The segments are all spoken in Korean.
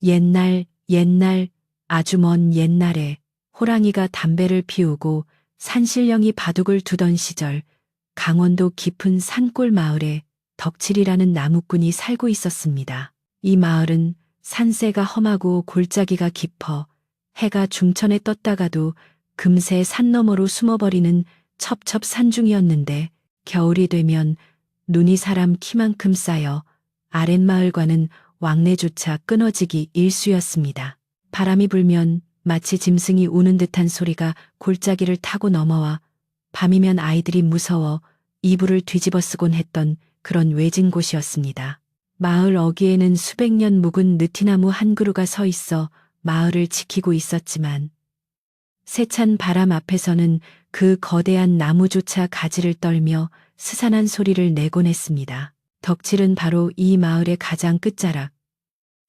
옛날, 아주 먼 옛날에 호랑이가 담배를 피우고 산신령이 바둑을 두던 시절 강원도 깊은 산골 마을에 덕칠이라는 나무꾼이 살고 있었습니다. 이 마을은 산세가 험하고 골짜기가 깊어 해가 중천에 떴다가도 금세 산 너머로 숨어버리는 첩첩산중이었는데 겨울이 되면 눈이 사람 키만큼 쌓여 아랫마을과는 왕래조차 끊어지기 일쑤였습니다. 바람이 불면 마치 짐승이 우는 듯한 소리가 골짜기를 타고 넘어와 밤이면 아이들이 무서워 이불을 뒤집어 쓰곤 했던 그런 외진 곳이었습니다. 마을 어귀에는 수백 년 묵은 느티나무 한 그루가 서 있어 마을을 지키고 있었지만 세찬 바람 앞에서는 그 거대한 나무조차 가지를 떨며 스산한 소리를 내곤 했습니다. 덕칠은 바로 이 마을의 가장 끝자락,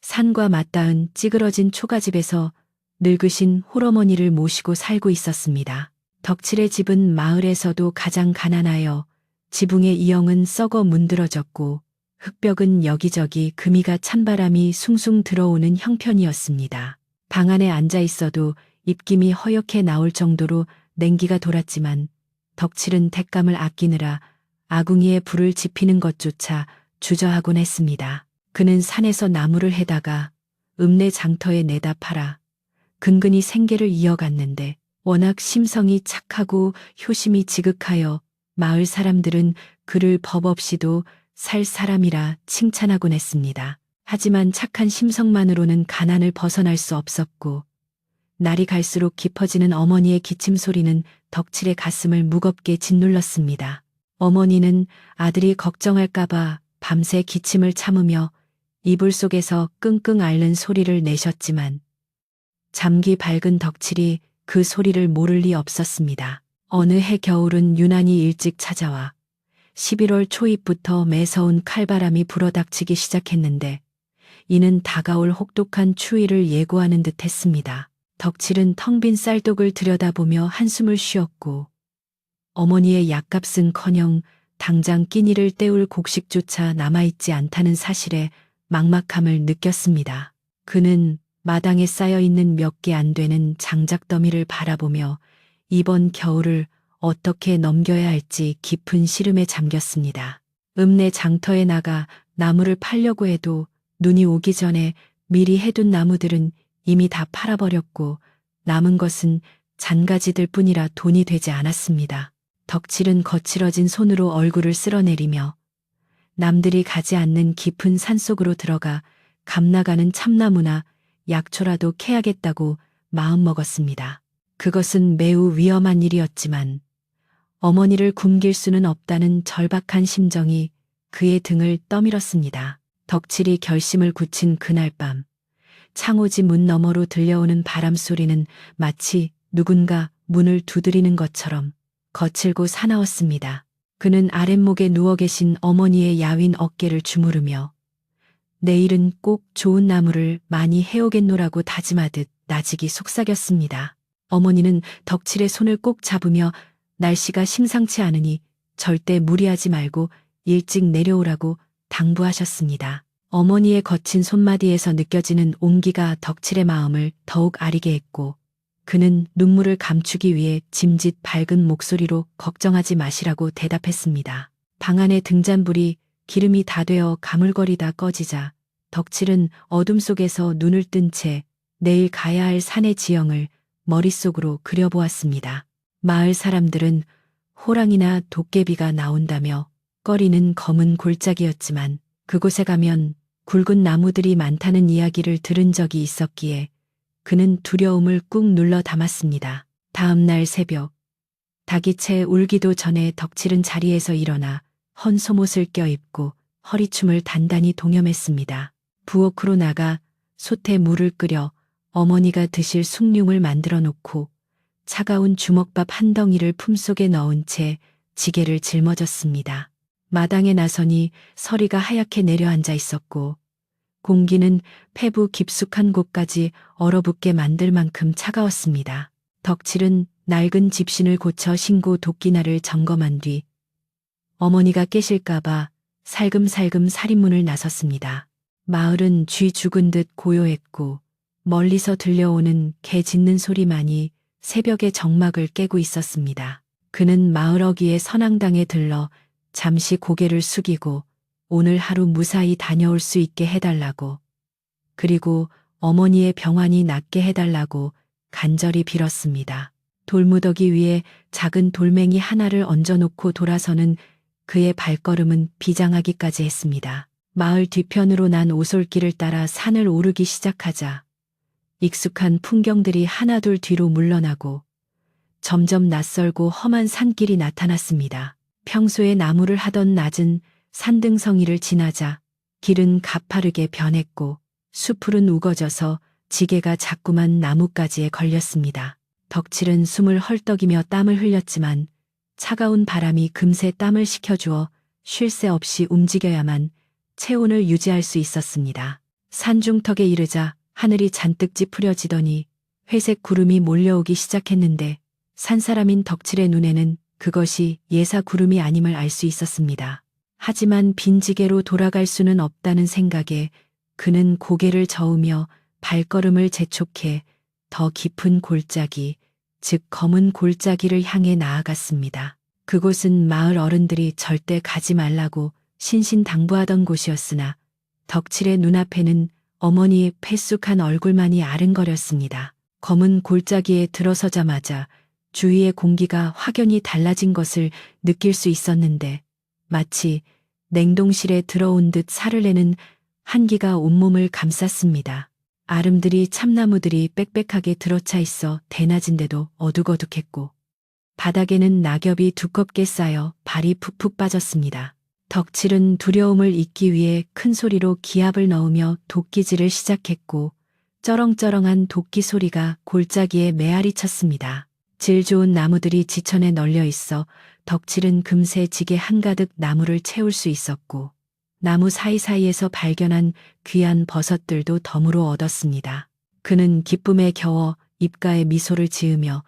산과 맞닿은 찌그러진 초가집에서 늙으신 홀어머니를 모시고 살고 있었습니다. 덕칠의 집은 마을에서도 가장 가난하여 지붕의 이형은 썩어 문드러졌고 흙벽은 여기저기 금이가 찬바람이 숭숭 들어오는 형편이었습니다. 방 안에 앉아 있어도 입김이 허옇게 나올 정도로 냉기가 돌았지만 덕칠은 뎃감을 아끼느라 아궁이에 불을 지피는 것조차 주저하곤 했습니다. 그는 산에서 나무를 해다가 읍내 장터에 내다 팔아 근근히 생계를 이어갔는데 워낙 심성이 착하고 효심이 지극하여 마을 사람들은 그를 법 없이도 살 사람이라 칭찬하곤 했습니다. 하지만 착한 심성만으로는 가난을 벗어날 수 없었고 날이 갈수록 깊어지는 어머니의 기침 소리는 덕칠의 가슴을 무겁게 짓눌렀습니다. 어머니는 아들이 걱정할까봐 밤새 기침을 참으며 이불 속에서 끙끙 앓는 소리를 내셨지만 잠기 밝은 덕칠이 그 소리를 모를 리 없었습니다. 어느 해 겨울은 유난히 일찍 찾아와 11월 초입부터 매서운 칼바람이 불어닥치기 시작했는데 이는 다가올 혹독한 추위를 예고하는 듯 했습니다. 덕칠은 텅 빈 쌀독을 들여다보며 한숨을 쉬었고 어머니의 약값은커녕 당장 끼니를 때울 곡식조차 남아있지 않다는 사실에 막막함을 느꼈습니다. 그는 마당에 쌓여있는 몇 개 안 되는 장작더미를 바라보며 이번 겨울을 어떻게 넘겨야 할지 깊은 시름에 잠겼습니다. 읍내 장터에 나가 나무를 팔려고 해도 눈이 오기 전에 미리 해둔 나무들은 이미 다 팔아버렸고 남은 것은 잔가지들 뿐이라 돈이 되지 않았습니다. 덕칠은 거칠어진 손으로 얼굴을 쓸어내리며 남들이 가지 않는 깊은 산속으로 들어가 감나가는 참나무나 약초라도 캐야겠다고 마음먹었습니다. 그것은 매우 위험한 일이었지만 어머니를 굶길 수는 없다는 절박한 심정이 그의 등을 떠밀었습니다. 덕칠이 결심을 굳힌 그날 밤 창호지 문 너머로 들려오는 바람소리는 마치 누군가 문을 두드리는 것처럼 거칠고 사나웠습니다. 그는 아랫목에 누워 계신 어머니의 야윈 어깨를 주무르며 내일은 꼭 좋은 나무를 많이 해오겠노라고 다짐하듯 나직이 속삭였습니다. 어머니는 덕칠의 손을 꼭 잡으며 날씨가 심상치 않으니 절대 무리하지 말고 일찍 내려오라고 당부하셨습니다. 어머니의 거친 손마디에서 느껴지는 온기가 덕칠의 마음을 더욱 아리게 했고 그는 눈물을 감추기 위해 짐짓 밝은 목소리로 걱정하지 마시라고 대답했습니다. 방 안의 등잔불이 기름이 다 되어 가물거리다 꺼지자 덕칠은 어둠 속에서 눈을 뜬 채 내일 가야 할 산의 지형을 머릿속으로 그려보았습니다. 마을 사람들은 호랑이나 도깨비가 나온다며 꺼리는 검은 골짜기였지만 그곳에 가면 굵은 나무들이 많다는 이야기를 들은 적이 있었기에 그는 두려움을 꾹 눌러 담았습니다. 다음 날 새벽 닭이 채 울기도 전에 덕칠은 자리에서 일어나 헌 속옷을 껴입고 허리춤을 단단히 동여맸습니다. 부엌으로 나가 솥에 물을 끓여 어머니가 드실 숭늉을 만들어 놓고 차가운 주먹밥 한 덩이를 품속에 넣은 채 지게를 짊어졌습니다. 마당에 나서니 서리가 하얗게 내려앉아 있었고 공기는 폐부 깊숙한 곳까지 얼어붙게 만들 만큼 차가웠습니다. 덕칠은 낡은 집신을 고쳐 신고 도끼날을 점검한 뒤 어머니가 깨실까봐 살금살금 살인문을 나섰습니다. 마을은 쥐 죽은 듯 고요했고 멀리서 들려오는 개 짖는 소리만이 새벽의 정막을 깨고 있었습니다. 그는 마을 어귀의 선앙당에 들러 잠시 고개를 숙이고 오늘 하루 무사히 다녀올 수 있게 해달라고, 그리고 어머니의 병환이 낫게 해달라고 간절히 빌었습니다. 돌무더기 위에 작은 돌멩이 하나를 얹어놓고 돌아서는 그의 발걸음은 비장하기까지 했습니다. 마을 뒤편으로 난 오솔길을 따라 산을 오르기 시작하자 익숙한 풍경들이 하나둘 뒤로 물러나고 점점 낯설고 험한 산길이 나타났습니다. 평소에 나무를 하던 낮은 산등성이를 지나자 길은 가파르게 변했고 수풀은 우거져서 지게가 자꾸만 나뭇가지에 걸렸습니다. 덕칠은 숨을 헐떡이며 땀을 흘렸지만 차가운 바람이 금세 땀을 식혀주어 쉴 새 없이 움직여야만 체온을 유지할 수 있었습니다. 산중턱에 이르자 하늘이 잔뜩 찌푸려지더니 회색 구름이 몰려오기 시작했는데 산사람인 덕칠의 눈에는 그것이 예사 구름이 아님을 알 수 있었습니다. 하지만 빈지게로 돌아갈 수는 없다는 생각에 그는 고개를 저으며 발걸음을 재촉해 더 깊은 골짜기, 즉 검은 골짜기를 향해 나아갔습니다. 그곳은 마을 어른들이 절대 가지 말라고 신신당부하던 곳이었으나 덕칠의 눈앞에는 어머니의 패쑥한 얼굴만이 아른거렸습니다. 검은 골짜기에 들어서자마자 주위의 공기가 확연히 달라진 것을 느낄 수 있었는데 마치 냉동실에 들어온 듯 살을 내는 한기가 온몸을 감쌌습니다. 아름드리 참나무들이 빽빽하게 들어차 있어 대낮인데도 어둑어둑했고 바닥에는 낙엽이 두껍게 쌓여 발이 푹푹 빠졌습니다. 덕칠은 두려움을 잊기 위해 큰 소리로 기압을 넣으며 도끼질을 시작했고 쩌렁쩌렁한 도끼 소리가 골짜기에 메아리 쳤습니다. 질 좋은 나무들이 지천에 널려 있어 덕칠은 금세 지게 한가득 나무를 채울 수 있었고 나무 사이사이에서 발견한 귀한 버섯들도 덤으로 얻었습니다. 그는 기쁨에 겨워 입가에 미소를 지으며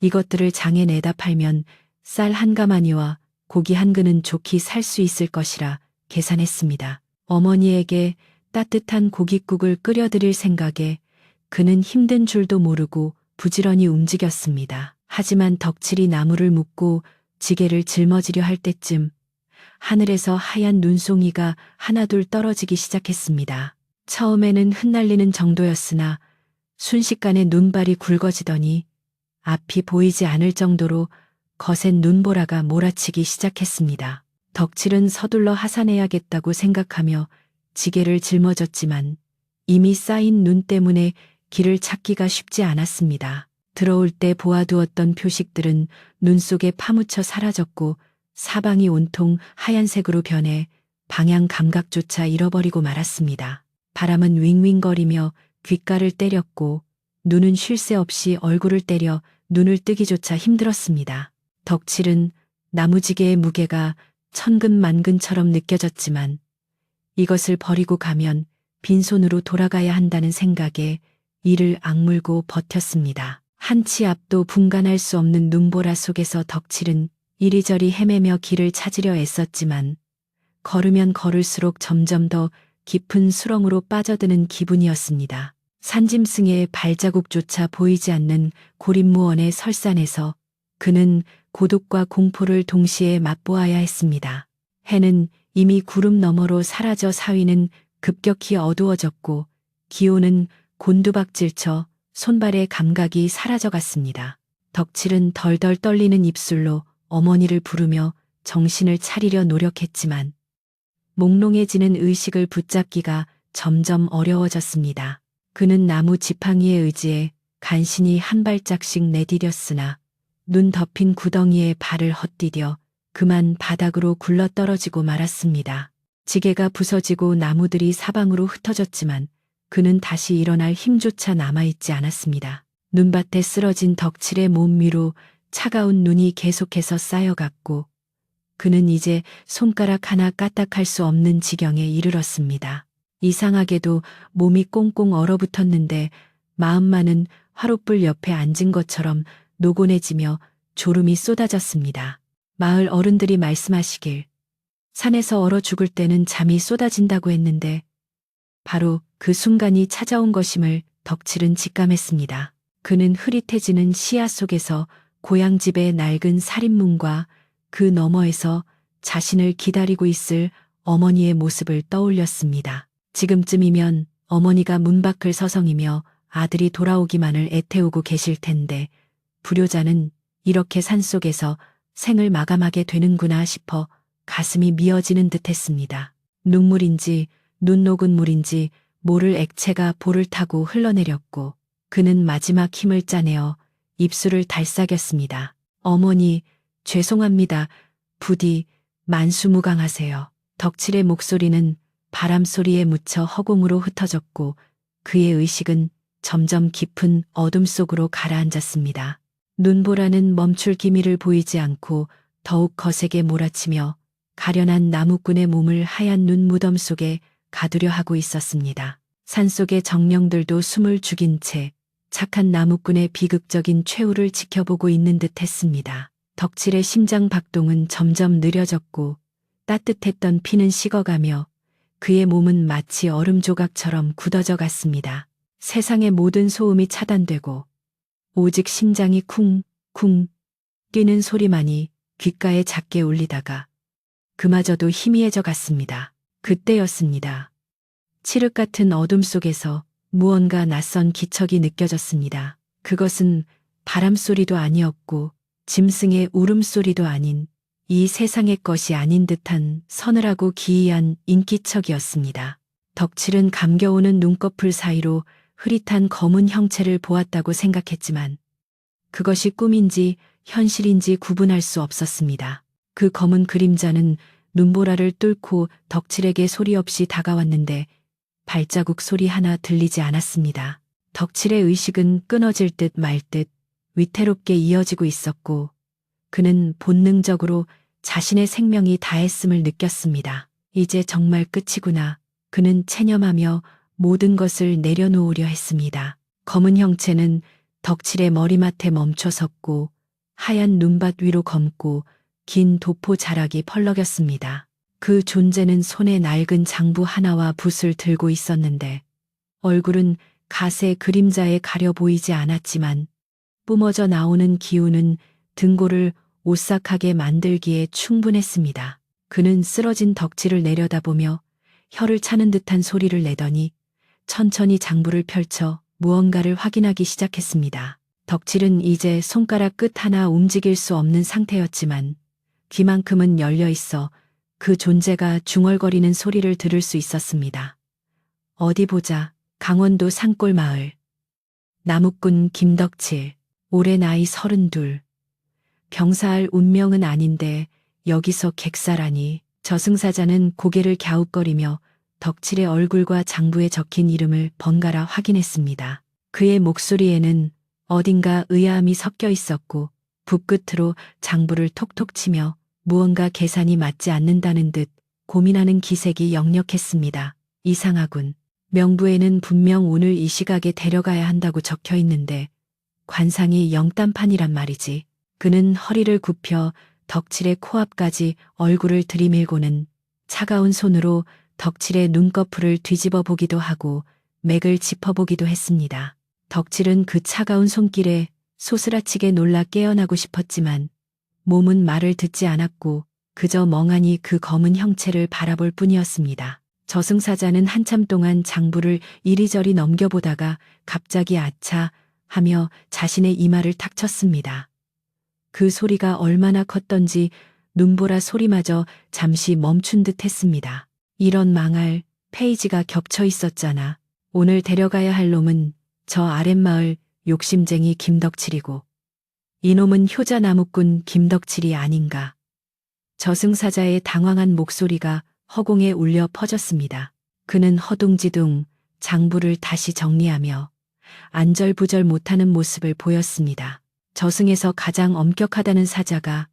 이것들을 장에 내다 팔면 쌀 한 가마니와 고기 한 근은 좋게 살 수 있을 것이라 계산했습니다. 어머니에게 따뜻한 고깃국을 끓여드릴 생각에 그는 힘든 줄도 모르고 부지런히 움직였습니다. 하지만 덕칠이 나무를 묶고 지게를 짊어지려 할 때쯤 하늘에서 하얀 눈송이가 하나둘 떨어지기 시작했습니다. 처음에는 흩날리는 정도였으나 순식간에 눈발이 굵어지더니 앞이 보이지 않을 정도로 거센 눈보라가 몰아치기 시작했습니다. 덕칠은 서둘러 하산해야겠다고 생각하며 지게를 짊어졌지만 이미 쌓인 눈 때문에 길을 찾기가 쉽지 않았습니다. 들어올 때 보아두었던 표식들은 눈 속에 파묻혀 사라졌고 사방이 온통 하얀색으로 변해 방향 감각조차 잃어버리고 말았습니다. 바람은 윙윙거리며 귓가를 때렸고 눈은 쉴 새 없이 얼굴을 때려 눈을 뜨기조차 힘들었습니다. 덕칠은 나무지게의 무게가 천근만근처럼 느껴졌지만 이것을 버리고 가면 빈손으로 돌아가야 한다는 생각에 이를 악물고 버텼습니다. 한치 앞도 분간할 수 없는 눈보라 속에서 덕칠은 이리저리 헤매며 길을 찾으려 애썼지만 걸으면 걸을수록 점점 더 깊은 수렁으로 빠져드는 기분이었습니다. 산짐승의 발자국조차 보이지 않는 고립무원의 설산에서 그는 고독과 공포를 동시에 맛보아야 했습니다. 해는 이미 구름 너머로 사라져 사위는 급격히 어두워졌고 기온은 곤두박질쳐 손발의 감각이 사라져갔습니다. 덕칠은 덜덜 떨리는 입술로 어머니를 부르며 정신을 차리려 노력했지만 몽롱해지는 의식을 붙잡기가 점점 어려워졌습니다. 그는 나무 지팡이에 의지해 간신히 한 발짝씩 내디뎠으나 눈 덮인 구덩이에 발을 헛디뎌 그만 바닥으로 굴러떨어지고 말았습니다. 지게가 부서지고 나무들이 사방으로 흩어졌지만 그는 다시 일어날 힘조차 남아있지 않았습니다. 눈밭에 쓰러진 덕칠의 몸 위로 차가운 눈이 계속해서 쌓여갔고 그는 이제 손가락 하나 까딱할 수 없는 지경에 이르렀습니다. 이상하게도 몸이 꽁꽁 얼어붙었는데 마음만은 화롯불 옆에 앉은 것처럼 노곤해지며 졸음이 쏟아졌습니다. 마을 어른들이 말씀하시길 산에서 얼어 죽을 때는 잠이 쏟아진다고 했는데 바로 그 순간이 찾아온 것임을 덕칠은 직감했습니다. 그는 흐릿해지는 시야 속에서 고향집의 낡은 살인문과 그 너머에서 자신을 기다리고 있을 어머니의 모습을 떠올렸습니다. 지금쯤이면 어머니가 문 밖을 서성이며 아들이 돌아오기만을 애태우고 계실 텐데 불효자는 이렇게 산속에서 생을 마감하게 되는구나 싶어 가슴이 미어지는 듯했습니다. 눈물인지 눈 녹은 물인지 모를 액체가 볼을 타고 흘러내렸고 그는 마지막 힘을 짜내어 입술을 달싹였습니다. 어머니, 죄송합니다. 부디 만수무강하세요. 덕칠의 목소리는 바람 소리에 묻혀 허공으로 흩어졌고 그의 의식은 점점 깊은 어둠 속으로 가라앉았습니다. 눈보라는 멈출 기미를 보이지 않고 더욱 거세게 몰아치며 가련한 나무꾼의 몸을 하얀 눈 무덤 속에 가두려 하고 있었습니다. 산속의 정령들도 숨을 죽인 채 착한 나무꾼의 비극적인 최후를 지켜보고 있는 듯 했습니다. 덕칠의 심장 박동은 점점 느려졌고 따뜻했던 피는 식어가며 그의 몸은 마치 얼음 조각처럼 굳어져 갔습니다. 세상의 모든 소음이 차단되고 오직 심장이 쿵쿵 뛰는 소리만이 귓가에 작게 울리다가 그마저도 희미해져 갔습니다. 그때였습니다. 칠흑 같은 어둠 속에서 무언가 낯선 기척이 느껴졌습니다. 그것은 바람소리도 아니었고 짐승의 울음소리도 아닌 이 세상의 것이 아닌 듯한 서늘하고 기이한 인기척이었습니다. 덕칠은 감겨오는 눈꺼풀 사이로 흐릿한 검은 형체를 보았다고 생각했지만 그것이 꿈인지 현실인지 구분할 수 없었습니다. 그 검은 그림자는 눈보라를 뚫고 덕칠에게 소리 없이 다가왔는데 발자국 소리 하나 들리지 않았습니다. 덕칠의 의식은 끊어질 듯 말 듯 위태롭게 이어지고 있었고 그는 본능적으로 자신의 생명이 다했음을 느꼈습니다. 이제 정말 끝이구나. 그는 체념하며 모든 것을 내려놓으려 했습니다. 검은 형체는 덕칠의 머리맡에 멈춰 섰고 하얀 눈밭 위로 검고 긴 도포 자락이 펄럭였습니다. 그 존재는 손에 낡은 장부 하나와 붓을 들고 있었는데 얼굴은 갓의 그림자에 가려 보이지 않았지만 뿜어져 나오는 기운은 등골을 오싹하게 만들기에 충분했습니다. 그는 쓰러진 덕질을 내려다보며 혀를 차는 듯한 소리를 내더니 천천히 장부를 펼쳐 무언가를 확인하기 시작했습니다. 덕질은 이제 손가락 끝 하나 움직일 수 없는 상태였지만 귀만큼은 열려 있어 그 존재가 중얼거리는 소리를 들을 수 있었습니다. 어디 보자. 강원도 산골 마을. 나무꾼 김덕칠. 올해 나이 32. 병사할 운명은 아닌데 여기서 객사라니. 저승사자는 고개를 갸웃거리며 덕칠의 얼굴과 장부에 적힌 이름을 번갈아 확인했습니다. 그의 목소리에는 어딘가 의아함이 섞여 있었고 붓끝으로 장부를 톡톡 치며 무언가 계산이 맞지 않는다는 듯 고민하는 기색이 역력했습니다. 이상하군. 명부에는 분명 오늘 이 시각에 데려가야 한다고 적혀 있는데 관상이 영딴판이란 말이지. 그는 허리를 굽혀 덕칠의 코앞까지 얼굴을 들이밀고는 차가운 손으로 덕칠의 눈꺼풀을 뒤집어 보기도 하고 맥을 짚어보기도 했습니다. 덕칠은 그 차가운 손길에 소스라치게 놀라 깨어나고 싶었지만 몸은 말을 듣지 않았고 그저 멍하니 그 검은 형체를 바라볼 뿐이었습니다. 저승사자는 한참 동안 장부를 이리저리 넘겨보다가 갑자기 아차 하며 자신의 이마를 탁 쳤습니다. 그 소리가 얼마나 컸던지 눈보라 소리마저 잠시 멈춘 듯 했습니다. 이런 망할, 페이지가 겹쳐 있었잖아. 오늘 데려가야 할 놈은 저 아랫마을 욕심쟁이 김덕칠이고 이놈은 효자 나무꾼 김덕칠이 아닌가. 저승사자의 당황한 목소리가 허공에 울려 퍼졌습니다. 그는 허둥지둥 장부를 다시 정리하며 안절부절 못하는 모습을 보였습니다. 저승에서 가장 엄격하다는 사자가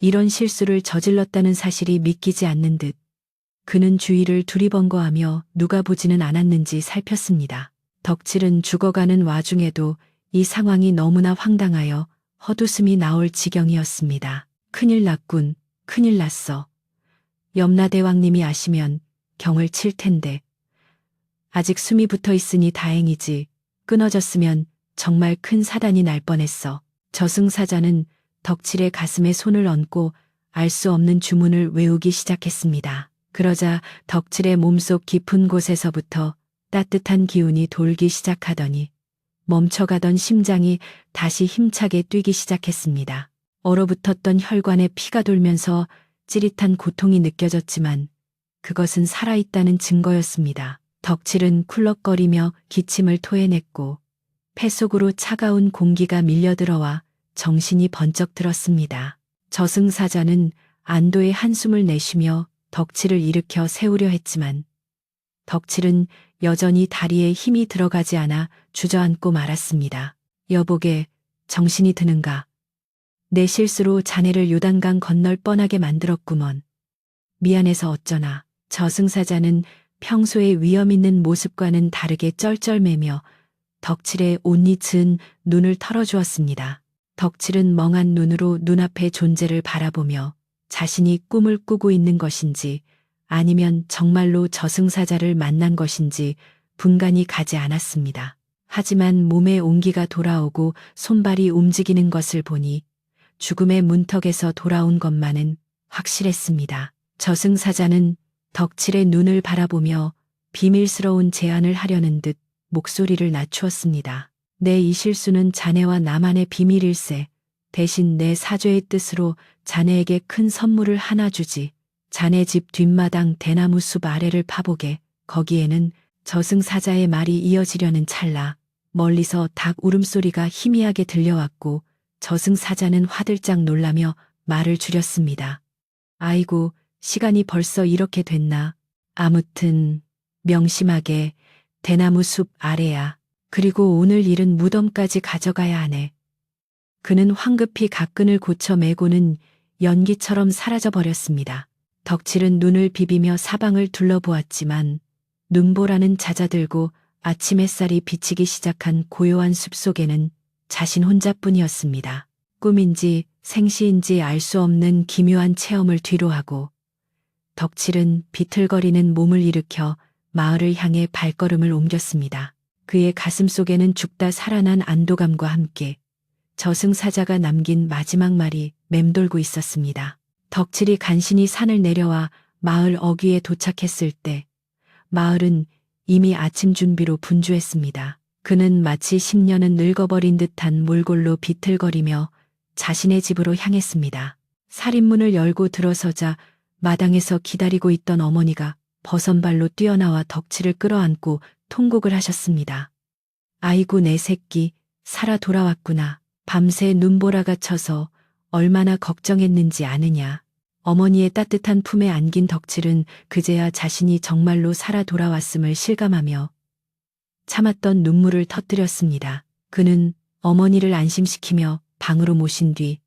이런 실수를 저질렀다는 사실이 믿기지 않는 듯 그는 주위를 두리번거하며 누가 보지는 않았는지 살폈습니다. 덕칠은 죽어가는 와중에도 이 상황이 너무나 황당하여 헛웃음이 나올 지경이었습니다. 큰일 났군. 큰일 났어. 염라대왕님이 아시면 경을 칠 텐데. 아직 숨이 붙어 있으니 다행이지. 끊어졌으면 정말 큰 사단이 날 뻔했어. 저승사자는 덕칠의 가슴에 손을 얹고 알 수 없는 주문을 외우기 시작했습니다. 그러자 덕칠의 몸속 깊은 곳에서부터 따뜻한 기운이 돌기 시작하더니 멈춰가던 심장이 다시 힘차게 뛰기 시작했습니다. 얼어붙었던 혈관에 피가 돌면서 찌릿한 고통이 느껴졌지만 그것은 살아있다는 증거였습니다. 덕칠은 쿨럭거리며 기침을 토해냈고 폐 속으로 차가운 공기가 밀려들어와 정신이 번쩍 들었습니다. 저승사자는 안도의 한숨을 내쉬며 덕칠을 일으켜 세우려 했지만 덕칠은 여전히 다리에 힘이 들어가지 않아 주저앉고 말았습니다. 여보게, 정신이 드는가? 내 실수로 자네를 요단강 건널 뻔하게 만들었구먼. 미안해서 어쩌나. 저승사자는 평소의 위험 있는 모습과는 다르게 쩔쩔매며 덕칠의 옷니은 눈을 털어주었습니다. 덕칠은 멍한 눈으로 눈앞의 존재를 바라보며 자신이 꿈을 꾸고 있는 것인지 아니면 정말로 저승사자를 만난 것인지 분간이 가지 않았습니다. 하지만 몸에 온기가 돌아오고 손발이 움직이는 것을 보니 죽음의 문턱에서 돌아온 것만은 확실했습니다. 저승사자는 덕칠의 눈을 바라보며 비밀스러운 제안을 하려는 듯 목소리를 낮추었습니다. 내 이 실수는 자네와 나만의 비밀일세. 대신 내 사죄의 뜻으로 자네에게 큰 선물을 하나 주지. 자네 집 뒷마당 대나무 숲 아래를 파보게. 거기에는 저승사자의 말이 이어지려는 찰나 멀리서 닭 울음소리가 희미하게 들려왔고 저승사자는 화들짝 놀라며 말을 줄였습니다. 아이고, 시간이 벌써 이렇게 됐나. 아무튼 명심하게 대나무 숲 아래야. 그리고 오늘 일은 무덤까지 가져가야 하네. 그는 황급히 각근을 고쳐 메고는 연기처럼 사라져버렸습니다. 덕칠은 눈을 비비며 사방을 둘러보았지만 눈보라는 잦아들고 아침 햇살이 비치기 시작한 고요한 숲속에는 자신 혼자뿐이었습니다. 꿈인지 생시인지 알 수 없는 기묘한 체험을 뒤로하고 덕칠은 비틀거리는 몸을 일으켜 마을을 향해 발걸음을 옮겼습니다. 그의 가슴 속에는 죽다 살아난 안도감과 함께 저승사자가 남긴 마지막 말이 맴돌고 있었습니다. 덕칠이 간신히 산을 내려와 마을 어귀에 도착했을 때 마을은 이미 아침 준비로 분주했습니다. 그는 마치 10년은 늙어버린 듯한 몰골로 비틀거리며 자신의 집으로 향했습니다. 살인문을 열고 들어서자 마당에서 기다리고 있던 어머니가 버선발로 뛰어나와 덕칠을 끌어안고 통곡을 하셨습니다. 아이고 내 새끼, 살아 돌아왔구나. 밤새 눈보라가 쳐서 얼마나 걱정했는지 아느냐. 어머니의 따뜻한 품에 안긴 덕칠은 그제야 자신이 정말로 살아 돌아왔음을 실감하며 참았던 눈물을 터뜨렸습니다. 그는 어머니를 안심시키며 방으로 모신 뒤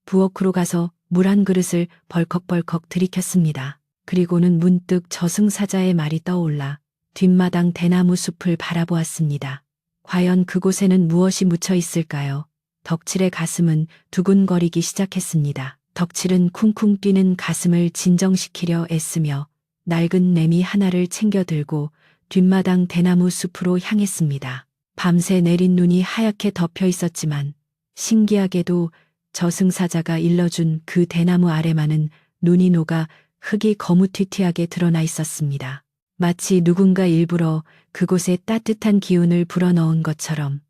부엌으로 가서 물 한 그릇을 벌컥벌컥 들이켰습니다. 그리고는 문득 저승사자의 말이 떠올라 뒷마당 대나무 숲을 바라보았습니다. 과연 그곳에는 무엇이 묻혀 있을까요? 덕칠의 가슴은 두근거리기 시작했습니다. 덕칠은 쿵쿵 뛰는 가슴을 진정시키려 애쓰며 낡은 매미 하나를 챙겨 들고 뒷마당 대나무 숲으로 향했습니다. 밤새 내린 눈이 하얗게 덮여 있었지만 신기하게도 저승사자가 일러준 그 대나무 아래만은 눈이 녹아 흙이 거무튀튀하게 드러나 있었습니다. 마치 누군가 일부러 그곳에 따뜻한 기운을 불어넣은 것처럼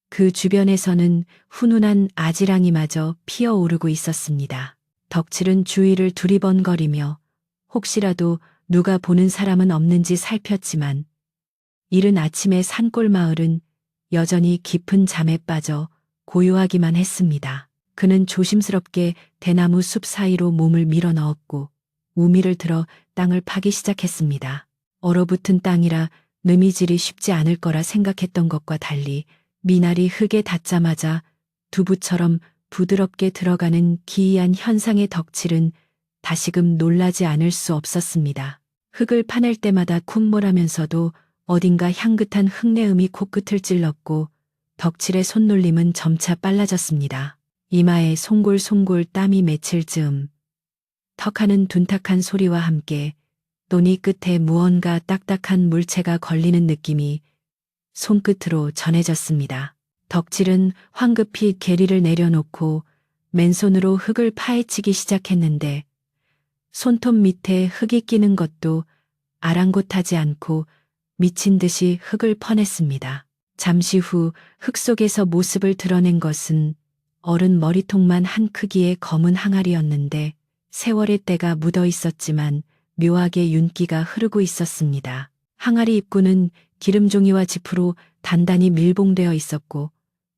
그 주변에서는 훈훈한 아지랑이마저 피어오르고 있었습니다. 덕칠은 주위를 두리번거리며 혹시라도 누가 보는 사람은 없는지 살폈지만 이른 아침에 산골 마을은 여전히 깊은 잠에 빠져 고요하기만 했습니다. 그는 조심스럽게 대나무 숲 사이로 몸을 밀어 넣었고 우미를 들어 땅을 파기 시작했습니다. 얼어붙은 땅이라 느미질이 쉽지 않을 거라 생각했던 것과 달리 미나리 흙에 닿자마자 두부처럼 부드럽게 들어가는 기이한 현상의 덕칠은 다시금 놀라지 않을 수 없었습니다. 흙을 파낼 때마다 쿵몰하면서도 어딘가 향긋한 흙내음이 코끝을 찔렀고 덕칠의 손놀림은 점차 빨라졌습니다. 이마에 송골송골 땀이 맺힐 즈음 턱하는 둔탁한 소리와 함께 또니 끝에 무언가 딱딱한 물체가 걸리는 느낌이 손끝으로 전해졌습니다. 덕질은 황급히 계리를 내려놓고 맨손으로 흙을 파헤치기 시작했는데 손톱 밑에 흙이 끼는 것도 아랑곳하지 않고 미친 듯이 흙을 퍼냈습니다. 잠시 후 흙 속에서 모습을 드러낸 것은 어른 머리통만 한 크기의 검은 항아리였는데 세월의 때가 묻어 있었지만 묘하게 윤기가 흐르고 있었습니다. 항아리 입구는 기름종이와 지프로 단단히 밀봉되어 있었고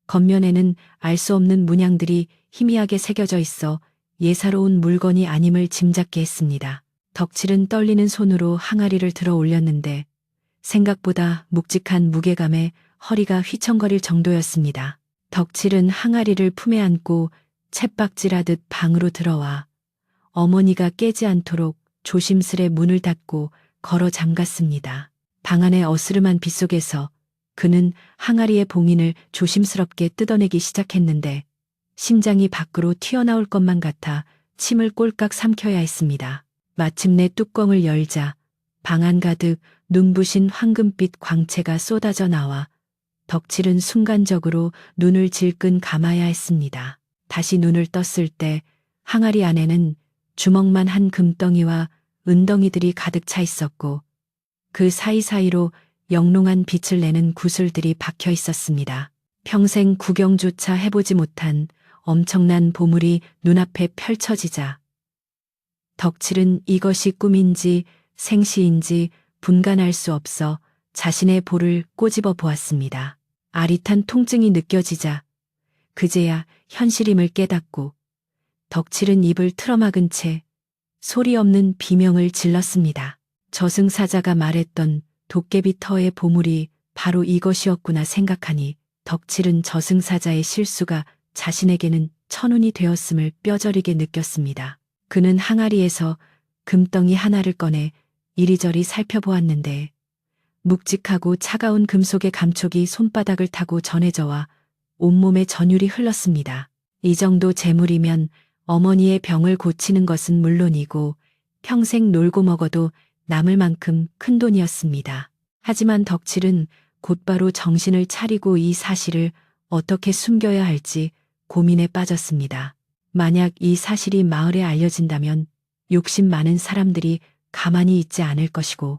겉면에는 알 수 없는 문양들이 희미하게 새겨져 있어 예사로운 물건이 아님을 짐작케 했습니다. 덕칠은 떨리는 손으로 항아리를 들어 올렸는데 생각보다 묵직한 무게감에 허리가 휘청거릴 정도였습니다. 덕칠은 항아리를 품에 안고 쳇박질하듯 방으로 들어와 어머니가 깨지 않도록 조심스레 문을 닫고 걸어 잠갔습니다. 방 안의 어스름한 빛 속에서 그는 항아리의 봉인을 조심스럽게 뜯어내기 시작했는데 심장이 밖으로 튀어나올 것만 같아 침을 꼴깍 삼켜야 했습니다. 마침내 뚜껑을 열자 방 안 가득 눈부신 황금빛 광채가 쏟아져 나와 덕칠은 순간적으로 눈을 질끈 감아야 했습니다. 다시 눈을 떴을 때 항아리 안에는 주먹만 한 금덩이와 은덩이들이 가득 차 있었고 그 사이사이로 영롱한 빛을 내는 구슬들이 박혀 있었습니다. 평생 구경조차 해보지 못한 엄청난 보물이 눈앞에 펼쳐지자 덕칠은 이것이 꿈인지 생시인지 분간할 수 없어 자신의 볼을 꼬집어 보았습니다. 아릿한 통증이 느껴지자 그제야 현실임을 깨닫고 덕칠은 입을 틀어막은 채 소리 없는 비명을 질렀습니다. 저승사자가 말했던 도깨비 터의 보물이 바로 이것이었구나 생각하니 덕칠은 저승사자의 실수가 자신에게는 천운이 되었음을 뼈저리게 느꼈습니다. 그는 항아리에서 금덩이 하나를 꺼내 이리저리 살펴보았는데 묵직하고 차가운 금속의 감촉이 손바닥을 타고 전해져와 온몸에 전율이 흘렀습니다. 이 정도 재물이면 어머니의 병을 고치는 것은 물론이고 평생 놀고 먹어도 남을 만큼 큰 돈이었습니다. 하지만 덕칠은 곧바로 정신을 차리고 이 사실을 어떻게 숨겨야 할지 고민에 빠졌습니다. 만약 이 사실이 마을에 알려진다면 욕심 많은 사람들이 가만히 있지 않을 것이고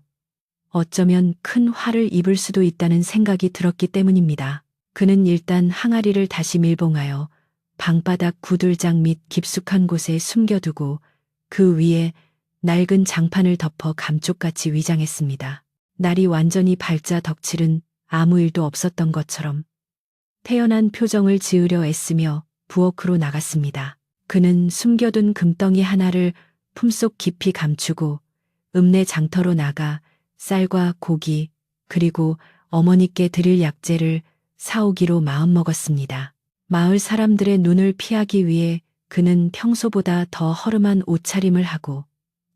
어쩌면 큰 화를 입을 수도 있다는 생각이 들었기 때문입니다. 그는 일단 항아리를 다시 밀봉하여 방바닥 구들장 및 깊숙한 곳에 숨겨두고 그 위에 낡은 장판을 덮어 감쪽같이 위장했습니다. 날이 완전히 밝자 덕칠은 아무 일도 없었던 것처럼 태연한 표정을 지으려 애쓰며 부엌으로 나갔습니다. 그는 숨겨둔 금덩이 하나를 품속 깊이 감추고 읍내 장터로 나가 쌀과 고기 그리고 어머니께 드릴 약재를 사오기로 마음먹었습니다. 마을 사람들의 눈을 피하기 위해 그는 평소보다 더 허름한 옷차림을 하고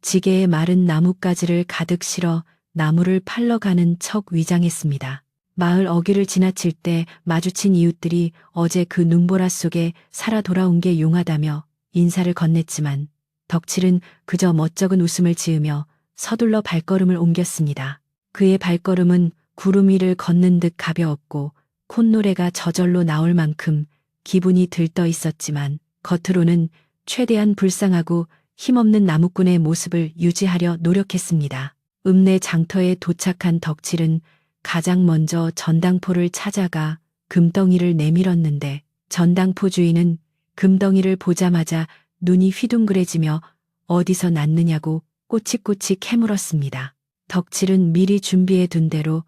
지게에 마른 나뭇가지를 가득 실어 나무를 팔러 가는 척 위장했습니다. 마을 어귀를 지나칠 때 마주친 이웃들이 어제 그 눈보라 속에 살아 돌아온 게 용하다며 인사를 건넸지만 덕칠은 그저 멋쩍은 웃음을 지으며 서둘러 발걸음을 옮겼습니다. 그의 발걸음은 구름 위를 걷는 듯 가벼웠고 콧노래가 저절로 나올 만큼 기분이 들떠 있었지만 겉으로는 최대한 불쌍하고 힘없는 나무꾼의 모습을 유지하려 노력했습니다. 읍내 장터에 도착한 덕칠은 가장 먼저 전당포를 찾아가 금덩이를 내밀었는데 전당포 주인은 금덩이를 보자마자 눈이 휘둥그레지며 어디서 났느냐고 꼬치꼬치 캐물었습니다. 덕칠은 미리 준비해 둔 대로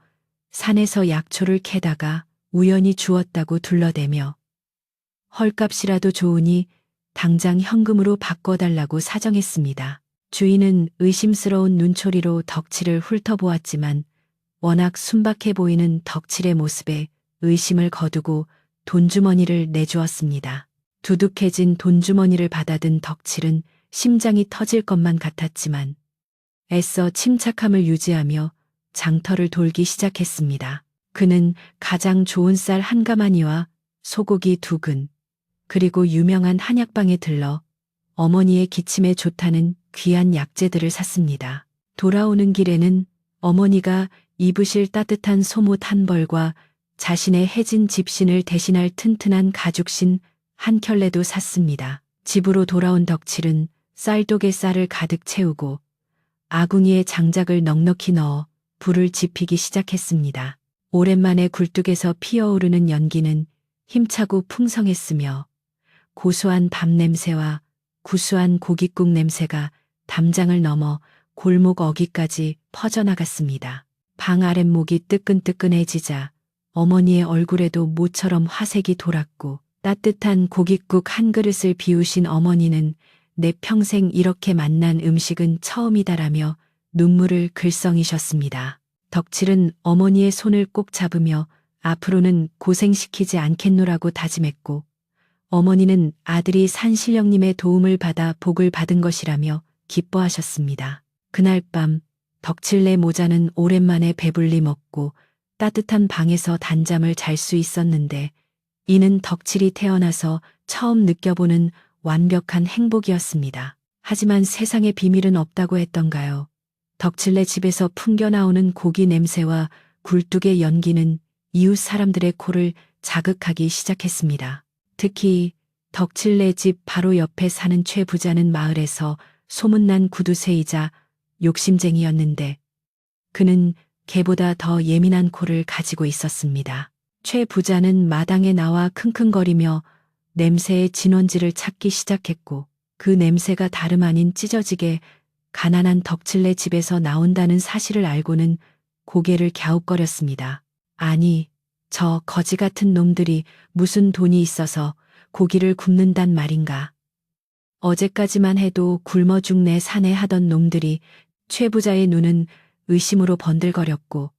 산에서 약초를 캐다가 우연히 주웠다고 둘러대며 헐값이라도 좋으니 당장 현금으로 바꿔달라고 사정했습니다. 주인은 의심스러운 눈초리로 덕칠을 훑어보았지만 워낙 순박해 보이는 덕칠의 모습에 의심을 거두고 돈주머니를 내주었습니다. 두둑해진 돈주머니를 받아든 덕칠은 심장이 터질 것만 같았지만 애써 침착함을 유지하며 장터를 돌기 시작했습니다. 그는 가장 좋은 쌀 한 가마니와 소고기 2근 그리고 유명한 한약방에 들러 어머니의 기침에 좋다는 귀한 약재들을 샀습니다. 돌아오는 길에는 어머니가 입으실 따뜻한 속옷 한 벌과 자신의 해진 집신을 대신할 튼튼한 가죽신 한 켤레도 샀습니다. 집으로 돌아온 덕칠은 쌀독에 쌀을 가득 채우고 아궁이에 장작을 넉넉히 넣어 불을 지피기 시작했습니다. 오랜만에 굴뚝에서 피어오르는 연기는 힘차고 풍성했으며 고소한 밥 냄새와 구수한 고깃국 냄새가 담장을 넘어 골목 어귀까지 퍼져나갔습니다. 방 아랫목이 뜨끈뜨끈해지자 어머니의 얼굴에도 모처럼 화색이 돌았고 따뜻한 고깃국 한 그릇을 비우신 어머니는 내 평생 이렇게 맛난 음식은 처음이다라며 눈물을 글썽이셨습니다. 덕칠은 어머니의 손을 꼭 잡으며 앞으로는 고생시키지 않겠노라고 다짐했고 어머니는 아들이 산신령님의 도움을 받아 복을 받은 것이라며 기뻐하셨습니다. 그날 밤 덕칠네 모자는 오랜만에 배불리 먹고 따뜻한 방에서 단잠을 잘 수 있었는데 이는 덕칠이 태어나서 처음 느껴보는 완벽한 행복이었습니다. 하지만 세상에 비밀은 없다고 했던가요? 덕칠네 집에서 풍겨나오는 고기 냄새와 굴뚝의 연기는 이웃 사람들의 코를 자극하기 시작했습니다. 특히 덕칠네 집 바로 옆에 사는 최 부자는 마을에서 소문난 구두쇠이자 욕심쟁이였는데 그는 개보다 더 예민한 코를 가지고 있었습니다. 최 부자는 마당에 나와 킁킁거리며 냄새의 진원지를 찾기 시작했고 그 냄새가 다름 아닌 찢어지게 가난한 덕칠네 집에서 나온다는 사실을 알고는 고개를 갸웃거렸습니다. 아니, 저 거지 같은 놈들이 무슨 돈이 있어서 고기를 굽는단 말인가. 어제까지만 해도 굶어 죽네 사네 하던 놈들이 최 부자의 눈은 의심으로 번들거렸고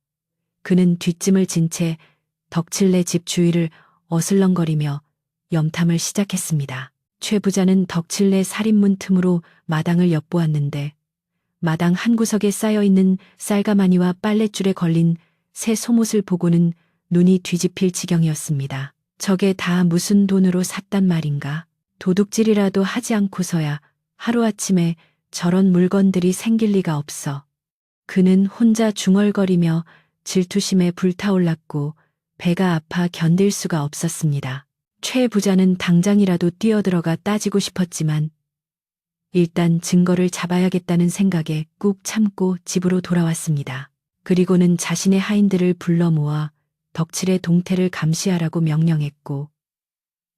그는 뒷짐을 진 채 덕칠네 집 주위를 어슬렁거리며 염탐을 시작했습니다. 최 부자는 덕칠네 살인문 틈으로 마당을 엿보았는데 마당 한 구석에 쌓여있는 쌀가마니와 빨랫줄에 걸린 새 속옷을 보고는 눈이 뒤집힐 지경이었습니다. 저게 다 무슨 돈으로 샀단 말인가. 도둑질이라도 하지 않고서야 하루아침에 저런 물건들이 생길 리가 없어. 그는 혼자 중얼거리며 질투심에 불타올랐고 배가 아파 견딜 수가 없었습니다. 최 부자는 당장이라도 뛰어들어가 따지고 싶었지만 일단 증거를 잡아야겠다는 생각에 꾹 참고 집으로 돌아왔습니다. 그리고는 자신의 하인들을 불러 모아 덕칠의 동태를 감시하라고 명령했고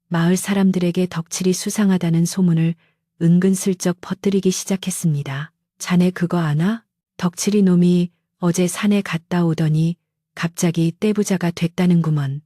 마을 사람들에게 덕칠이 수상하다는 소문을 은근슬쩍 퍼뜨리기 시작했습니다. 자네 그거 아나? 덕칠이 놈이 어제 산에 갔다 오더니 갑자기 떼부자가 됐다는구먼.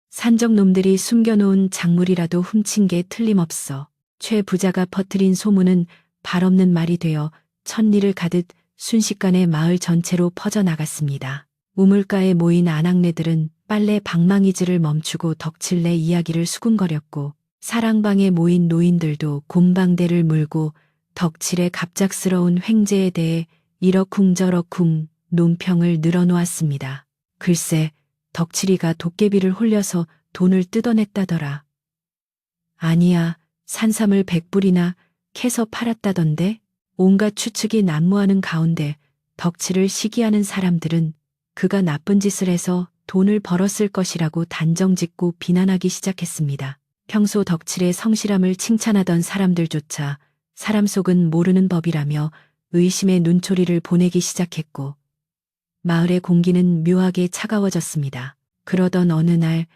산적 놈들이 숨겨놓은 작물이라도 훔친 게 틀림없어. 최 부자가 퍼뜨린 소문은 발없는 말이 되어 천리를 가듯 순식간에 마을 전체로 퍼져나갔습니다. 우물가에 모인 아낙네들은 빨래 방망이질을 멈추고 덕칠네 이야기를 수군거렸고 사랑방에 모인 노인들도 곰방대를 물고 덕칠의 갑작스러운 횡재에 대해 이러쿵저러쿵 논평을 늘어놓았습니다. 글쎄, 덕칠이가 도깨비를 홀려서 돈을 뜯어냈다더라. 아니야, 산삼을 100불이나 캐서 팔았다던데? 온갖 추측이 난무하는 가운데 덕칠을 시기하는 사람들은 그가 나쁜 짓을 해서 돈을 벌었을 것이라고 단정짓고 비난하기 시작했습니다. 평소 덕칠의 성실함을 칭찬하던 사람들조차 사람 속은 모르는 법이라며 의심의 눈초리를 보내기 시작했고 마을의 공기는 묘하게 차가워졌습니다. 그러던 어느 날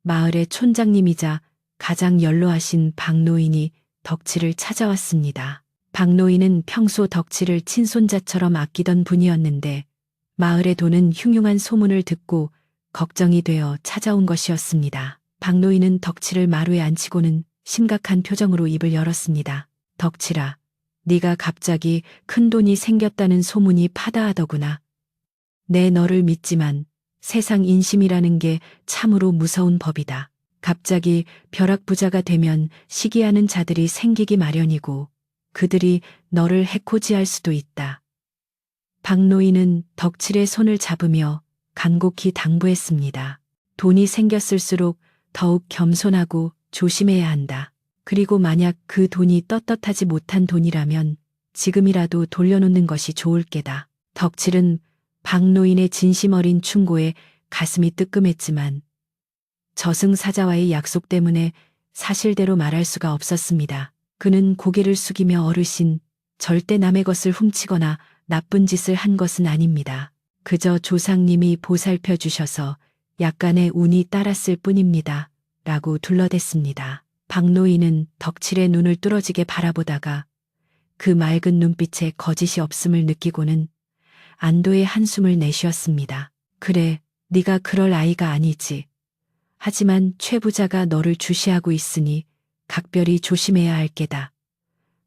마을의 촌장님이자 가장 연로하신 박노인이 덕칠을 찾아왔습니다. 박노인은 평소 덕칠을 친손자처럼 아끼던 분이었는데 마을의 돈은 흉흉한 소문을 듣고 걱정이 되어 찾아온 것이었습니다. 박노인은 덕칠을 마루에 앉히고는 심각한 표정으로 입을 열었습니다. 덕칠아, 네가 갑자기 큰 돈이 생겼다는 소문이 파다하더구나. 내 너를 믿지만 세상 인심이라는 게 참으로 무서운 법이다. 갑자기 벼락부자가 되면 시기하는 자들이 생기기 마련이고 그들이 너를 해코지할 수도 있다. 박노인은 덕칠의 손을 잡으며 간곡히 당부했습니다. 돈이 생겼을수록 더욱 겸손하고 조심해야 한다. 그리고 만약 그 돈이 떳떳하지 못한 돈이라면 지금이라도 돌려놓는 것이 좋을 게다. 덕칠은 박노인의 진심 어린 충고에 가슴이 뜨끔했지만 저승사자와의 약속 때문에 사실대로 말할 수가 없었습니다. 그는 고개를 숙이며 어르신, 절대 남의 것을 훔치거나 나쁜 짓을 한 것은 아닙니다. 그저 조상님이 보살펴 주셔서 약간의 운이 따랐을 뿐입니다. 라고 둘러댔습니다. 박노인은 덕칠의 눈을 뚫어지게 바라보다가 그 맑은 눈빛에 거짓이 없음을 느끼고는 안도의 한숨을 내쉬었습니다. 그래, 네가 그럴 아이가 아니지. 하지만 최 부자가 너를 주시하고 있으니 각별히 조심해야 할 게다.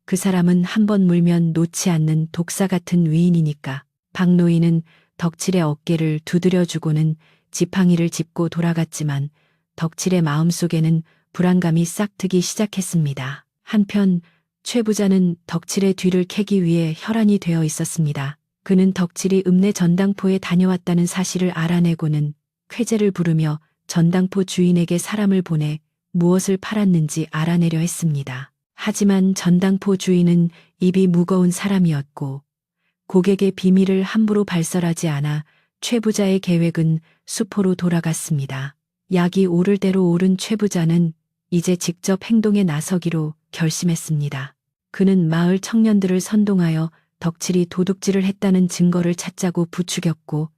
그 사람은 한 번 물면 놓지 않는 독사 같은 위인이니까. 박노인은 덕칠의 어깨를 두드려주고는 지팡이를 짚고 돌아갔지만 덕칠의 마음속에는 불안감이 싹트기 시작했습니다. 한편 최 부자는 덕칠의 뒤를 캐기 위해 혈안이 되어 있었습니다. 그는 덕칠이 읍내 전당포에 다녀왔다는 사실을 알아내고는 쾌재를 부르며 전당포 주인에게 사람을 보내 무엇을 팔았는지 알아내려 했습니다. 하지만 전당포 주인은 입이 무거운 사람이었고 고객의 비밀을 함부로 발설하지 않아 최 부자의 계획은 수포로 돌아갔습니다. 약이 오를 대로 오른 최 부자는 이제 직접 행동에 나서기로 결심했습니다. 그는 마을 청년들을 선동하여 덕칠이 도둑질을 했다는 증거를 찾자고 부추겼고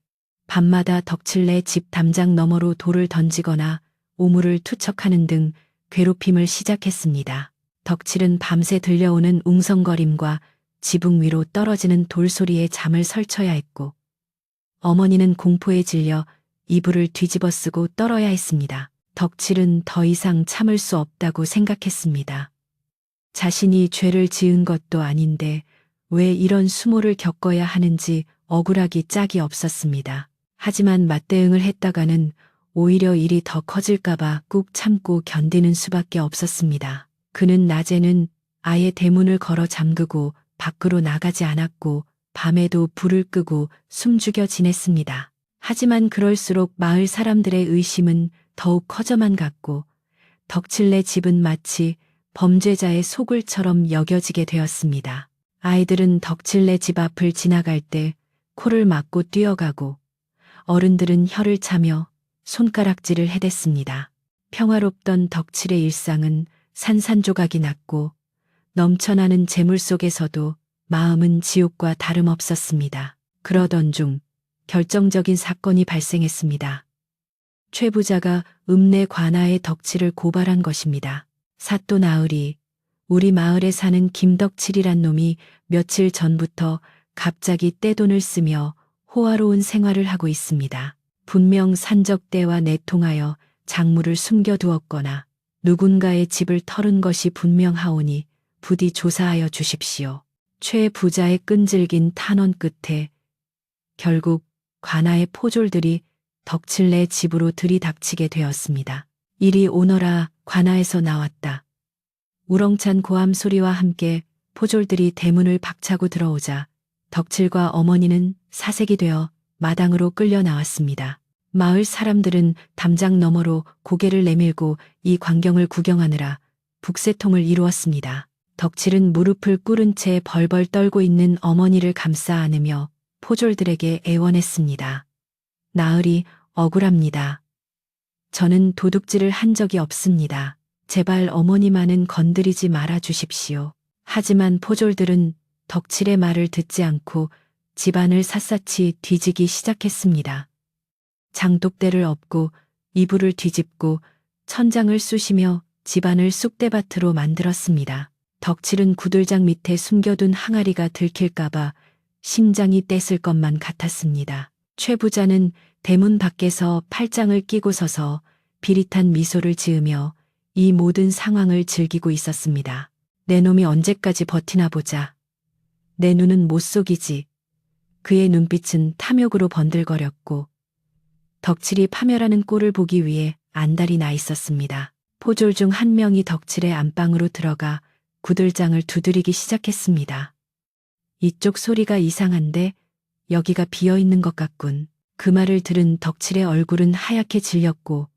밤마다 덕칠네 집 담장 너머로 돌을 던지거나 오물을 투척하는 등 괴롭힘을 시작했습니다. 덕칠은 밤새 들려오는 웅성거림과 지붕 위로 떨어지는 돌소리에 잠을 설쳐야 했고 어머니는 공포에 질려 이불을 뒤집어 쓰고 떨어야 했습니다. 덕칠은 더 이상 참을 수 없다고 생각했습니다. 자신이 죄를 지은 것도 아닌데 왜 이런 수모를 겪어야 하는지 억울하기 짝이 없었습니다. 하지만 맞대응을 했다가는 오히려 일이 더 커질까봐 꾹 참고 견디는 수밖에 없었습니다. 그는 낮에는 아예 대문을 걸어 잠그고 밖으로 나가지 않았고 밤에도 불을 끄고 숨죽여 지냈습니다. 하지만 그럴수록 마을 사람들의 의심은 더욱 커져만 갔고 덕칠네 집은 마치 범죄자의 소굴처럼 여겨지게 되었습니다. 아이들은 덕칠네 집 앞을 지나갈 때 코를 막고 뛰어가고 어른들은 혀를 차며 손가락질을 해댔습니다. 평화롭던 덕칠의 일상은 산산조각이 났고 넘쳐나는 재물 속에서도 마음은 지옥과 다름없었습니다. 그러던 중 결정적인 사건이 발생했습니다. 최 부자가 읍내 관아에 덕칠을 고발한 것입니다. 사또 나으리, 우리 마을에 사는 김덕칠이란 놈이 며칠 전부터 갑자기 떼돈을 쓰며 호화로운 생활을 하고 있습니다. 분명 산적대와 내통하여 작물을 숨겨두었거나 누군가의 집을 털은 것이 분명하오니 부디 조사하여 주십시오. 최 부자의 끈질긴 탄원 끝에 결국 관아의 포졸들이 덕칠네 집으로 들이닥치게 되었습니다. 이리 오너라 관아에서 나왔다. 우렁찬 고함 소리와 함께 포졸들이 대문을 박차고 들어오자 덕칠과 어머니는 사색이 되어 마당으로 끌려 나왔습니다. 마을 사람들은 담장 너머로 고개를 내밀고 이 광경을 구경하느라 북새통을 이루었습니다. 덕칠은 무릎을 꿇은 채 벌벌 떨고 있는 어머니를 감싸 안으며 포졸들에게 애원했습니다. 나으리, 억울합니다. 저는 도둑질을 한 적이 없습니다. 제발 어머니만은 건드리지 말아 주십시오. 하지만 포졸들은 덕칠의 말을 듣지 않고 집안을 샅샅이 뒤지기 시작했습니다. 장독대를 엎고 이불을 뒤집고 천장을 쑤시며 집안을 쑥대밭으로 만들었습니다. 덕칠은 구들장 밑에 숨겨둔 항아리가 들킬까봐 심장이 떼쓸 것만 같았습니다. 최 부자는 대문 밖에서 팔짱을 끼고 서서 비릿한 미소를 지으며 이 모든 상황을 즐기고 있었습니다. 내 놈이 언제까지 버티나 보자. 내 눈은 못 속이지. 그의 눈빛은 탐욕으로 번들거렸고 덕칠이 파멸하는 꼴을 보기 위해 안달이 나 있었습니다. 포졸 중 한 명이 덕칠의 안방으로 들어가 구들장을 두드리기 시작했습니다. 이쪽 소리가 이상한데 여기가 비어있는 것 같군. 그 말을 들은 덕칠의 얼굴은 하얗게 질렸고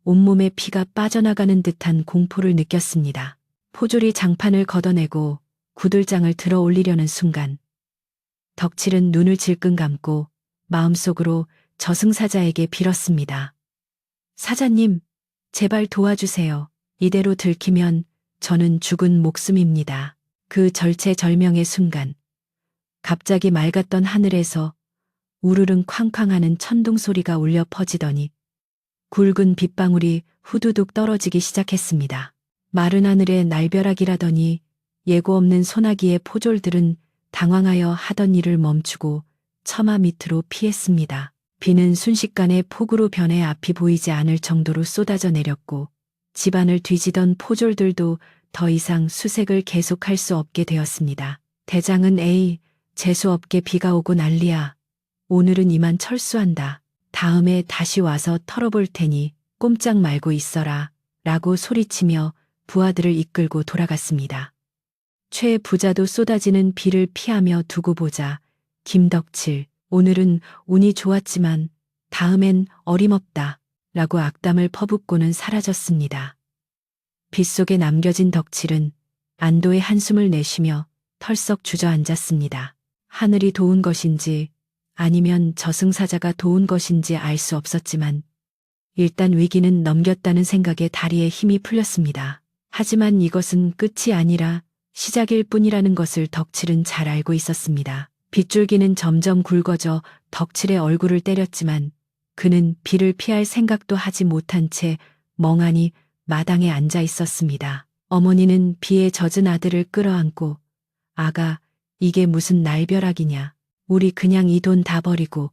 온몸에 피가 빠져나가는 듯한 공포를 느꼈습니다. 포졸이 장판을 걷어내고 구들장을 들어 올리려는 순간 덕칠은 눈을 질끈 감고 마음속으로 저승사자에게 빌었습니다. 사자님, 제발 도와주세요. 이대로 들키면 저는 죽은 목숨입니다. 그 절체절명의 순간, 갑자기 맑았던 하늘에서 우르릉 쾅쾅하는 천둥 소리가 울려 퍼지더니 굵은 빗방울이 후두둑 떨어지기 시작했습니다. 마른 하늘에 날벼락이라더니 예고 없는 소나기의 포졸들은 당황하여 하던 일을 멈추고 처마 밑으로 피했습니다. 비는 순식간에 폭우로 변해 앞이 보이지 않을 정도로 쏟아져 내렸고 집안을 뒤지던 포졸들도 더 이상 수색을 계속할 수 없게 되었습니다. 대장은 에이, 재수없게 비가 오고 난리야. 오늘은 이만 철수한다. 다음에 다시 와서 털어볼 테니 꼼짝 말고 있어라. 라고 소리치며 부하들을 이끌고 돌아갔습니다. 최 부자도 쏟아지는 비를 피하며 두고 보자 김덕칠, 오늘은 운이 좋았지만 다음엔 어림없다. 라고 악담을 퍼붓고는 사라졌습니다. 빗속에 남겨진 덕칠은 안도의 한숨을 내쉬며 털썩 주저앉았습니다. 하늘이 도운 것인지 아니면 저승사자가 도운 것인지 알 수 없었지만 일단 위기는 넘겼다는 생각에 다리에 힘이 풀렸습니다. 하지만 이것은 끝이 아니라 시작일 뿐이라는 것을 덕칠은 잘 알고 있었습니다. 빗줄기는 점점 굵어져 덕칠의 얼굴을 때렸지만 그는 비를 피할 생각도 하지 못한 채 멍하니 마당에 앉아 있었습니다. 어머니는 비에 젖은 아들을 끌어안고 아가, 이게 무슨 날벼락이냐. 우리 그냥 이 돈 다 버리고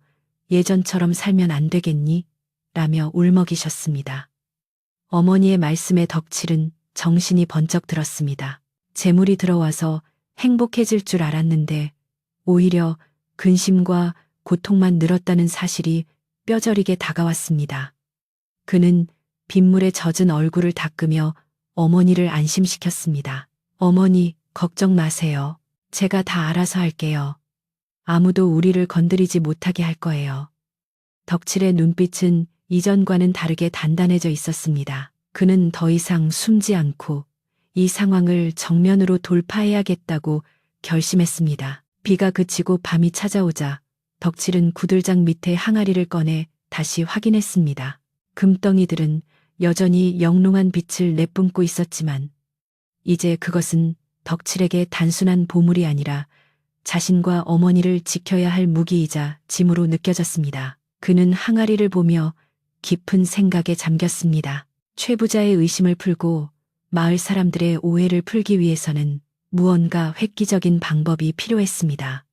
예전처럼 살면 안 되겠니? 라며 울먹이셨습니다. 어머니의 말씀에 덕칠은 정신이 번쩍 들었습니다. 재물이 들어와서 행복해질 줄 알았는데 오히려 근심과 고통만 늘었다는 사실이 뼈저리게 다가왔습니다. 그는 빗물에 젖은 얼굴을 닦으며 어머니를 안심시켰습니다. 어머니, 걱정 마세요. 제가 다 알아서 할게요. 아무도 우리를 건드리지 못하게 할 거예요. 덕칠의 눈빛은 이전과는 다르게 단단해져 있었습니다. 그는 더 이상 숨지 않고 이 상황을 정면으로 돌파해야겠다고 결심했습니다. 비가 그치고 밤이 찾아오자 덕칠은 구들장 밑에 항아리를 꺼내 다시 확인했습니다. 금덩이들은 여전히 영롱한 빛을 내뿜고 있었지만 이제 그것은 덕칠에게 단순한 보물이 아니라 자신과 어머니를 지켜야 할 무기이자 짐으로 느껴졌습니다. 그는 항아리를 보며 깊은 생각에 잠겼습니다. 최 부자의 의심을 풀고 마을 사람들의 오해를 풀기 위해서는 무언가 획기적인 방법이 필요했습니다.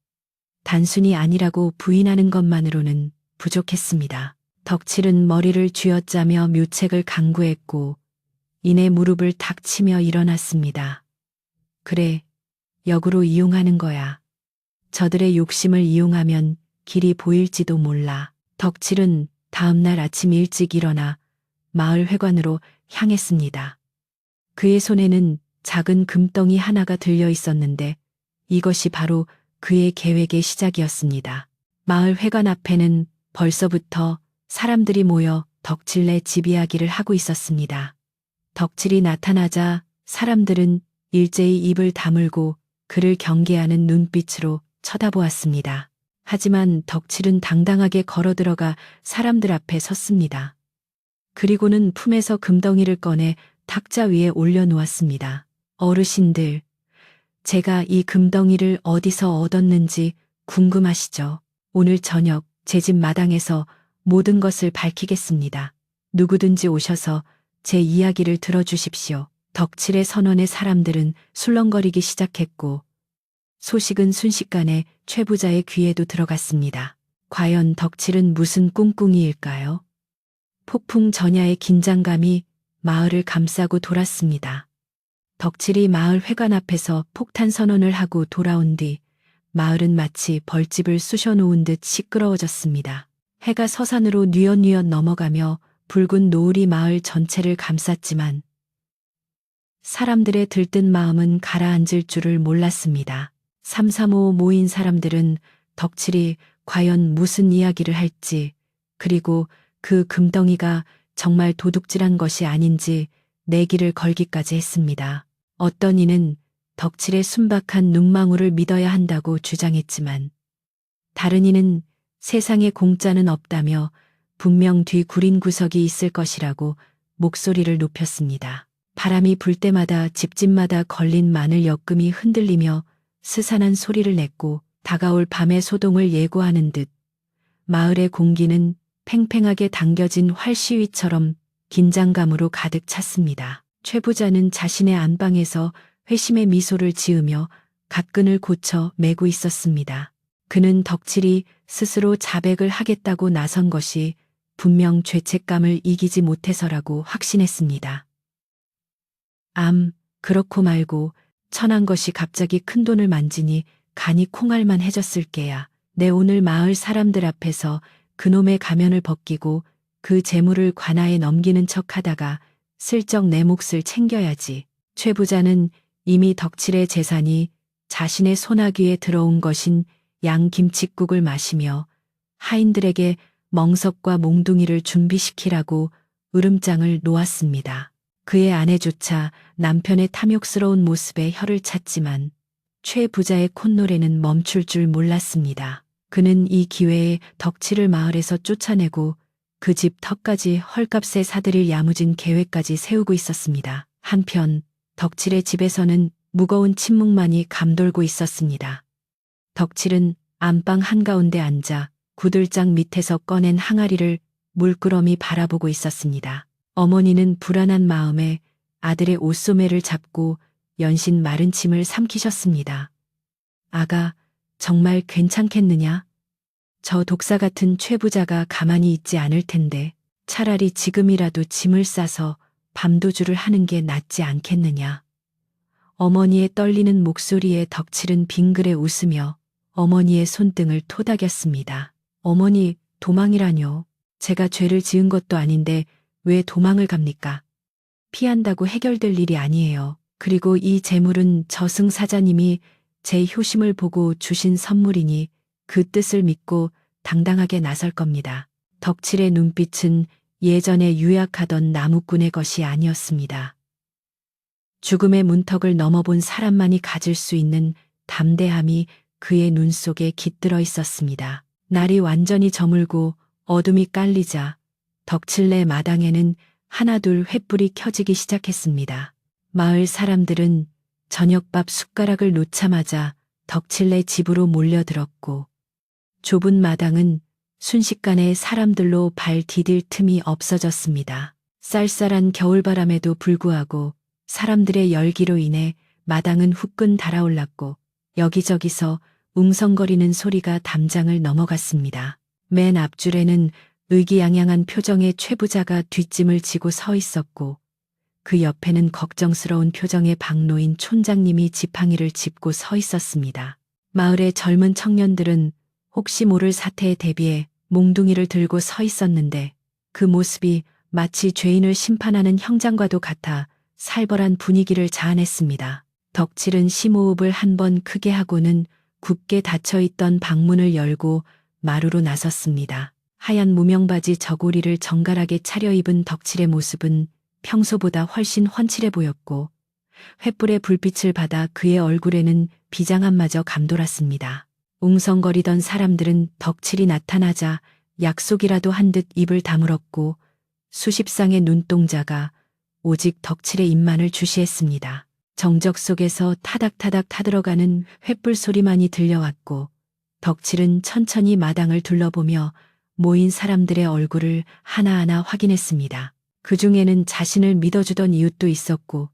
단순히 아니라고 부인하는 것만으로는 부족했습니다. 덕칠은 머리를 쥐어짜며 묘책을 강구했고 이내 무릎을 탁 치며 일어났습니다. 그래, 역으로 이용하는 거야. 저들의 욕심을 이용하면 길이 보일지도 몰라. 덕칠은 다음날 아침 일찍 일어나 마을 회관으로 향했습니다. 그의 손에는 작은 금덩이 하나가 들려 있었는데 이것이 바로 그의 계획의 시작이었습니다. 마을 회관 앞에는 벌써부터 사람들이 모여 덕칠네 집 이야기를 하고 있었습니다. 덕칠이 나타나자 사람들은 일제히 입을 다물고 그를 경계하는 눈빛으로 쳐다보았습니다. 하지만 덕칠은 당당하게 걸어들어가 사람들 앞에 섰습니다. 그리고는 품에서 금덩이를 꺼내 탁자 위에 올려놓았습니다. 어르신들, 제가 이 금덩이를 어디서 얻었는지 궁금하시죠? 오늘 저녁 제 집 마당에서 모든 것을 밝히겠습니다. 누구든지 오셔서 제 이야기를 들어주십시오. 덕칠의 선언에 사람들은 술렁거리기 시작했고 소식은 순식간에 최 부자의 귀에도 들어갔습니다. 과연 덕칠은 무슨 꿍꿍이일까요? 폭풍 전야의 긴장감이 마을을 감싸고 돌았습니다. 덕칠이 마을 회관 앞에서 폭탄 선언을 하고 돌아온 뒤 마을은 마치 벌집을 쑤셔놓은 듯 시끄러워졌습니다. 해가 서산으로 뉘엿뉘엿 넘어가며 붉은 노을이 마을 전체를 감쌌지만 사람들의 들뜬 마음은 가라앉을 줄을 몰랐습니다. 삼삼오오 모인 사람들은 덕칠이 과연 무슨 이야기를 할지 그리고 그 금덩이가 정말 도둑질한 것이 아닌지 내기를 걸기까지 했습니다. 어떤 이는 덕칠의 순박한 눈망울을 믿어야 한다고 주장했지만 다른 이는 세상에 공짜는 없다며 분명 뒤 구린 구석이 있을 것이라고 목소리를 높였습니다. 바람이 불 때마다 집집마다 걸린 마늘 엮음이 흔들리며 스산한 소리를 냈고 다가올 밤의 소동을 예고하는 듯 마을의 공기는 팽팽하게 당겨진 활시위처럼 긴장감으로 가득 찼습니다. 최 부자는 자신의 안방에서 회심의 미소를 지으며 갓근을 고쳐 매고 있었습니다. 그는 덕칠이 스스로 자백을 하겠다고 나선 것이 분명 죄책감을 이기지 못해서라고 확신했습니다. 그렇고 말고 천한 것이 갑자기 큰돈을 만지니 간이 콩알만해졌을 게야. 내 오늘 마을 사람들 앞에서 그놈의 가면을 벗기고 그 재물을 관아에 넘기는 척하다가 슬쩍 내 몫을 챙겨야지. 최 부자는 이미 덕칠의 재산이 자신의 소나귀에 들어온 것인 양김칫국을 마시며 하인들에게 멍석과 몽둥이를 준비시키라고 으름장을 놓았습니다. 그의 아내조차 남편의 탐욕스러운 모습에 혀를 찼지만 최 부자의 콧노래는 멈출 줄 몰랐습니다. 그는 이 기회에 덕칠을 마을에서 쫓아내고 그 집 터까지 헐값에 사들일 야무진 계획까지 세우고 있었습니다. 한편 덕칠의 집에서는 무거운 침묵만이 감돌고 있었습니다. 덕칠은 안방 한가운데 앉아 구들장 밑에서 꺼낸 항아리를 물끄러미 바라보고 있었습니다. 어머니는 불안한 마음에 아들의 옷소매를 잡고 연신 마른 침을 삼키셨습니다. 아가, 정말 괜찮겠느냐? 저 독사 같은 최 부자가 가만히 있지 않을 텐데 차라리 지금이라도 짐을 싸서 밤도주를 하는 게 낫지 않겠느냐? 어머니의 떨리는 목소리에 덕칠은 빙그레 웃으며 어머니의 손등을 토닥였습니다. 어머니, 도망이라뇨. 제가 죄를 지은 것도 아닌데 왜 도망을 갑니까? 피한다고 해결될 일이 아니에요. 그리고 이 재물은 저승사자님이 제 효심을 보고 주신 선물이니 그 뜻을 믿고 당당하게 나설 겁니다. 덕칠의 눈빛은 예전에 유약하던 나무꾼의 것이 아니었습니다. 죽음의 문턱을 넘어본 사람만이 가질 수 있는 담대함이 그의 눈 속에 깃들어 있었습니다. 날이 완전히 저물고 어둠이 깔리자 덕칠네 마당에는 하나둘 횃불이 켜지기 시작했습니다. 마을 사람들은 저녁밥 숟가락을 놓자마자 덕칠네 집으로 몰려들었고 좁은 마당은 순식간에 사람들로 발 디딜 틈이 없어졌습니다. 쌀쌀한 겨울바람에도 불구하고 사람들의 열기로 인해 마당은 후끈 달아올랐고 여기저기서 웅성거리는 소리가 담장을 넘어갔습니다. 맨 앞줄에는 의기양양한 표정의 최 부자가 뒷짐을 지고 서 있었고 그 옆에는 걱정스러운 표정의 박노인 촌장님이 지팡이를 짚고 서 있었습니다. 마을의 젊은 청년들은 혹시 모를 사태에 대비해 몽둥이를 들고 서 있었는데 그 모습이 마치 죄인을 심판하는 형장과도 같아 살벌한 분위기를 자아냈습니다. 덕칠은 심호흡을 한 번 크게 하고는 굳게 닫혀있던 방문을 열고 마루로 나섰습니다. 하얀 무명바지 저고리를 정갈하게 차려입은 덕칠의 모습은 평소보다 훨씬 훤칠해 보였고 횃불의 불빛을 받아 그의 얼굴에는 비장함마저 감돌았습니다. 웅성거리던 사람들은 덕칠이 나타나자 약속이라도 한 듯 입을 다물었고 수십 쌍의 눈동자가 오직 덕칠의 입만을 주시했습니다. 정적 속에서 타닥타닥 타들어가는 횃불 소리만이 들려왔고 덕칠은 천천히 마당을 둘러보며 모인 사람들의 얼굴을 하나하나 확인했습니다. 그 중에는 자신을 믿어주던 이웃도 있었고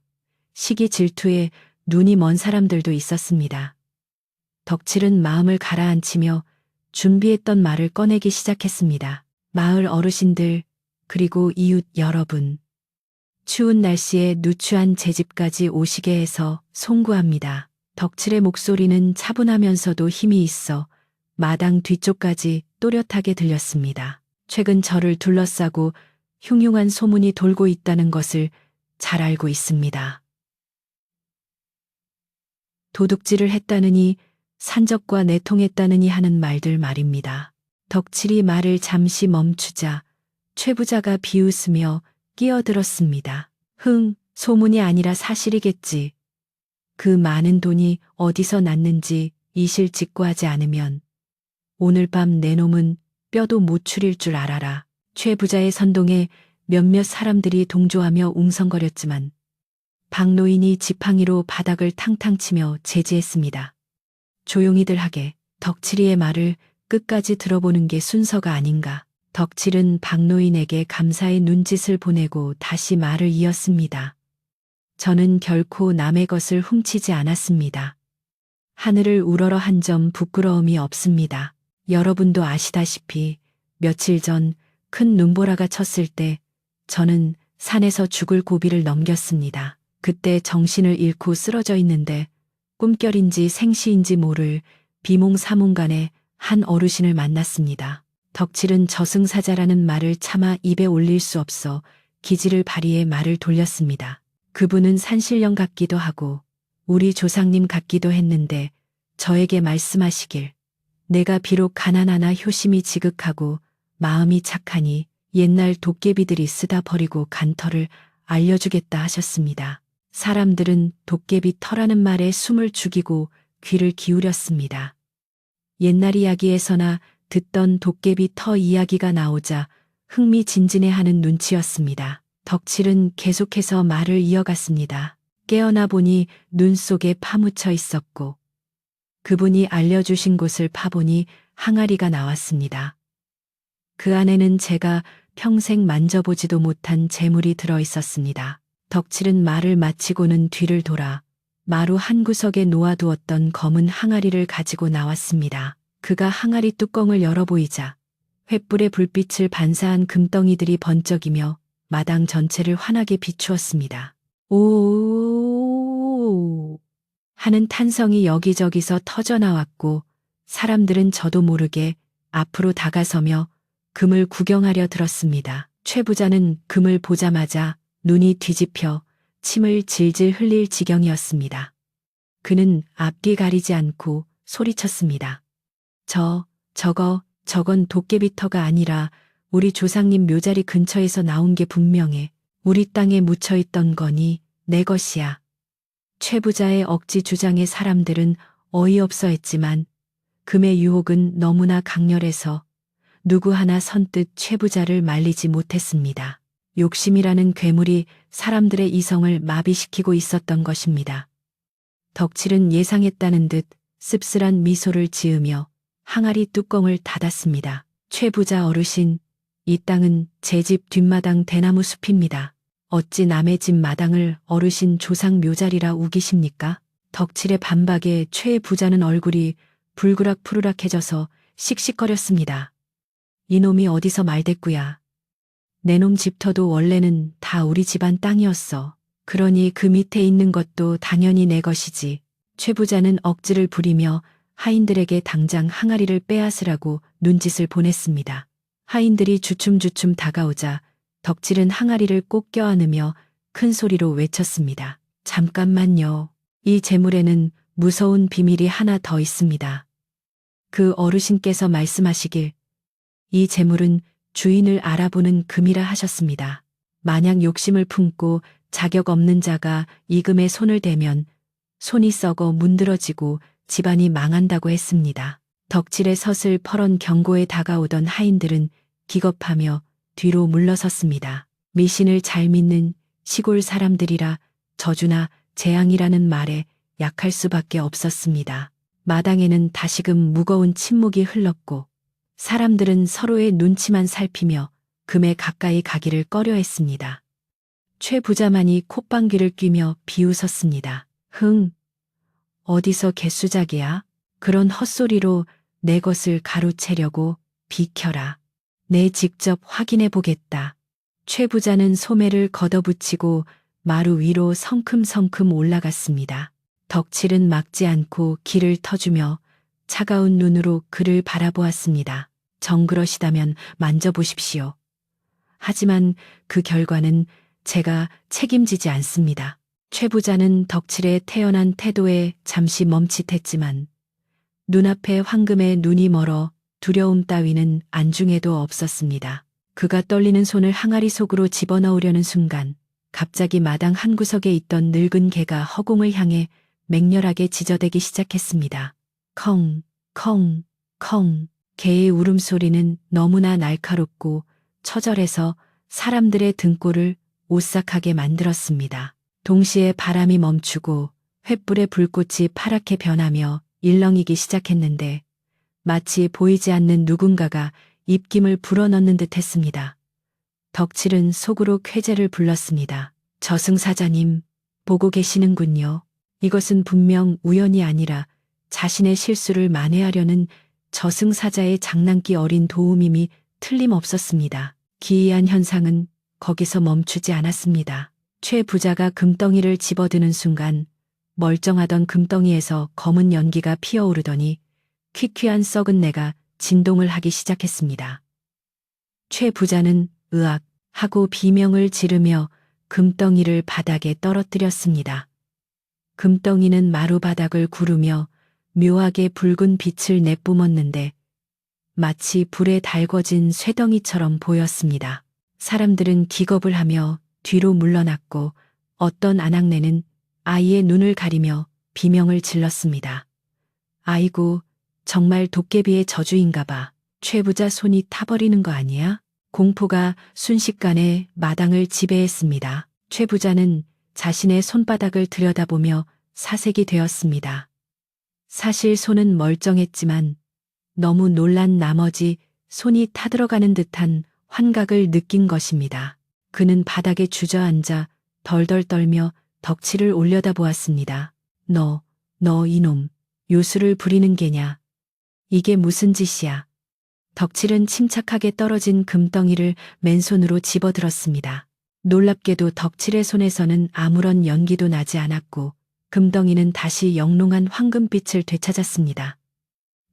시기 질투에 눈이 먼 사람들도 있었습니다. 덕칠은 마음을 가라앉히며 준비했던 말을 꺼내기 시작했습니다. 마을 어르신들, 그리고 이웃 여러분. 추운 날씨에 누추한 제 집까지 오시게 해서 송구합니다. 덕칠의 목소리는 차분하면서도 힘이 있어 마당 뒤쪽까지 또렷하게 들렸습니다. 최근 저를 둘러싸고 흉흉한 소문이 돌고 있다는 것을 잘 알고 있습니다. 도둑질을 했다느니 산적과 내통했다느니 하는 말들 말입니다. 덕칠이 말을 잠시 멈추자 최 부자가 비웃으며 끼어들었습니다. 소문이 아니라 사실이겠지. 그 많은 돈이 어디서 났는지 이실직고하지 않으면 오늘 밤 내 놈은 뼈도 못 추릴 줄 알아라. 최 부자의 선동에 몇몇 사람들이 동조하며 웅성거렸지만 박 노인이 지팡이로 바닥을 탕탕 치며 제지했습니다. 조용히들 하게. 덕칠이의 말을 끝까지 들어보는 게 순서가 아닌가. 덕칠은 박 노인에게 감사의 눈짓을 보내고 다시 말을 이었습니다. 저는 결코 남의 것을 훔치지 않았습니다. 하늘을 우러러 한 점 부끄러움이 없습니다. 여러분도 아시다시피 며칠 전 큰 눈보라가 쳤을 때 저는 산에서 죽을 고비를 넘겼습니다. 그때 정신을 잃고 쓰러져 있는데 꿈결인지 생시인지 모를 비몽사몽간에 한 어르신을 만났습니다. 덕칠은 저승사자라는 말을 차마 입에 올릴 수 없어 기지를 발휘해 말을 돌렸습니다. 그분은 산신령 같기도 하고 우리 조상님 같기도 했는데 저에게 말씀하시길, 내가 비록 가난하나 효심이 지극하고 마음이 착하니 옛날 도깨비들이 쓰다 버리고 간 터를 알려주겠다 하셨습니다. 사람들은 도깨비 터라는 말에 숨을 죽이고 귀를 기울였습니다. 옛날 이야기에서나 듣던 도깨비 터 이야기가 나오자 흥미진진해하는 눈치였습니다. 덕칠은 계속해서 말을 이어갔습니다. 깨어나 보니 눈 속에 파묻혀 있었고 그분이 알려주신 곳을 파보니 항아리가 나왔습니다. 그 안에는 제가 평생 만져보지도 못한 재물이 들어 있었습니다. 덕칠은 말을 마치고는 뒤를 돌아 마루 한 구석에 놓아두었던 검은 항아리를 가지고 나왔습니다. 그가 항아리 뚜껑을 열어보이자 횃불의 불빛을 반사한 금덩이들이 번쩍이며 마당 전체를 환하게 비추었습니다. 오 하는 탄성이 여기저기서 터져나왔고 사람들은 저도 모르게 앞으로 다가서며 금을 구경하려 들었습니다. 최 부자는 금을 보자마자 눈이 뒤집혀 침을 질질 흘릴 지경이었습니다. 그는 앞뒤 가리지 않고 소리쳤습니다. 저건 도깨비터가 아니라 우리 조상님 묘자리 근처에서 나온 게 분명해. 우리 땅에 묻혀있던 거니 내 것이야. 최 부자의 억지 주장에 사람들은 어이없어 했지만 금의 유혹은 너무나 강렬해서 누구 하나 선뜻 최 부자를 말리지 못했습니다. 욕심이라는 괴물이 사람들의 이성을 마비시키고 있었던 것입니다. 덕칠은 예상했다는 듯 씁쓸한 미소를 지으며 항아리 뚜껑을 닫았습니다. 최 부자 어르신, 이 땅은 제 집 뒷마당 대나무 숲입니다. 어찌 남의 집 마당을 어르신 조상 묘자리라 우기십니까? 덕칠의 반박에 최 부자는 얼굴이 불그락푸르락해져서 씩씩거렸습니다. 이놈이 어디서 말대꾸야. 내 놈 집터도 원래는 다 우리 집안 땅이었어. 그러니 그 밑에 있는 것도 당연히 내 것이지. 최 부자는 억지를 부리며 하인들에게 당장 항아리를 빼앗으라고 눈짓을 보냈습니다. 하인들이 주춤주춤 다가오자 덕칠은 항아리를 꼭 껴안으며 큰 소리로 외쳤습니다. 잠깐만요. 이 재물에는 무서운 비밀이 하나 더 있습니다. 그 어르신께서 말씀하시길, 이 재물은 주인을 알아보는 금이라 하셨습니다. 만약 욕심을 품고 자격 없는 자가 이 금에 손을 대면 손이 썩어 문드러지고 집안이 망한다고 했습니다. 덕칠의 서슬 퍼런 경고에 다가오던 하인들은 기겁하며 뒤로 물러섰습니다. 미신을 잘 믿는 시골 사람들이라 저주나 재앙이라는 말에 약할 수밖에 없었습니다. 마당에는 다시금 무거운 침묵이 흘렀고 사람들은 서로의 눈치만 살피며 금에 가까이 가기를 꺼려했습니다. 최 부자만이 콧방귀를 뀌며 비웃었습니다. 어디서 개수작이야? 그런 헛소리로 내 것을 가로채려고 비켜라. 내 직접 확인해 보겠다. 최 부자는 소매를 걷어붙이고 마루 위로 성큼성큼 올라갔습니다. 덕칠은 막지 않고 길을 터주며 차가운 눈으로 그를 바라보았습니다. 정그러시다면 만져보십시오. 하지만 그 결과는 제가 책임지지 않습니다. 최 부자는 덕칠의 태연한 태도에 잠시 멈칫했지만 눈앞에 황금의 눈이 멀어 두려움 따위는 안중에도 없었습니다. 그가 떨리는 손을 항아리 속으로 집어넣으려는 순간 갑자기 마당 한 구석에 있던 늙은 개가 허공을 향해 맹렬하게 지저대기 시작했습니다. 컹, 컹, 컹. 개의 울음소리는 너무나 날카롭고 처절해서 사람들의 등골을 오싹하게 만들었습니다. 동시에 바람이 멈추고 횃불의 불꽃이 파랗게 변하며 일렁이기 시작했는데 마치 보이지 않는 누군가가 입김을 불어넣는 듯 했습니다. 덕칠은 속으로 쾌재를 불렀습니다. 저승사자님, 보고 계시는군요. 이것은 분명 우연이 아니라 자신의 실수를 만회하려는 저승사자의 장난기 어린 도움임이 틀림없었습니다. 기이한 현상은 거기서 멈추지 않았습니다. 최 부자가 금덩이를 집어드는 순간 멀쩡하던 금덩이에서 검은 연기가 피어오르더니 퀴퀴한 썩은 내가 진동을 하기 시작했습니다. 최 부자는 으악 하고 비명을 지르며 금덩이를 바닥에 떨어뜨렸습니다. 금덩이는 마루바닥을 구르며 묘하게 붉은 빛을 내뿜었는데 마치 불에 달궈진 쇠덩이처럼 보였습니다. 사람들은 기겁을 하며 뒤로 물러났고 어떤 아낙네는 아이의 눈을 가리며 비명을 질렀습니다. 아이고, 정말 도깨비의 저주인가 봐. 최 부자 손이 타버리는 거 아니야? 공포가 순식간에 마당을 지배했습니다. 최 부자는 자신의 손바닥을 들여다보며 사색이 되었습니다. 사실 손은 멀쩡했지만 너무 놀란 나머지 손이 타들어가는 듯한 환각을 느낀 것입니다. 그는 바닥에 주저앉아 덜덜 떨며 덕칠을 올려다보았습니다. 너 이놈, 요술을 부리는 게냐? 이게 무슨 짓이야? 덕칠은 침착하게 떨어진 금덩이를 맨손으로 집어들었습니다. 놀랍게도 덕칠의 손에서는 아무런 연기도 나지 않았고 금덩이는 다시 영롱한 황금빛을 되찾았습니다.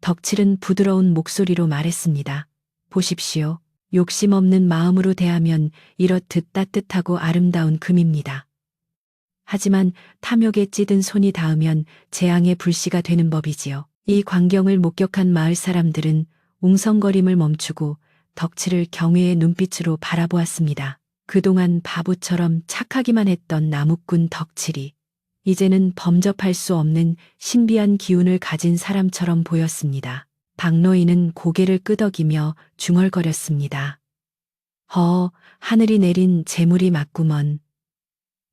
덕칠은 부드러운 목소리로 말했습니다. 보십시오. 욕심 없는 마음으로 대하면 이렇듯 따뜻하고 아름다운 금입니다. 하지만 탐욕에 찌든 손이 닿으면 재앙의 불씨가 되는 법이지요. 이 광경을 목격한 마을 사람들은 웅성거림을 멈추고 덕칠을 경외의 눈빛으로 바라보았습니다. 그동안 바보처럼 착하기만 했던 나무꾼 덕칠이 이제는 범접할 수 없는 신비한 기운을 가진 사람처럼 보였습니다. 박노인은 고개를 끄덕이며 중얼거렸습니다. 하늘이 내린 재물이 맞구먼.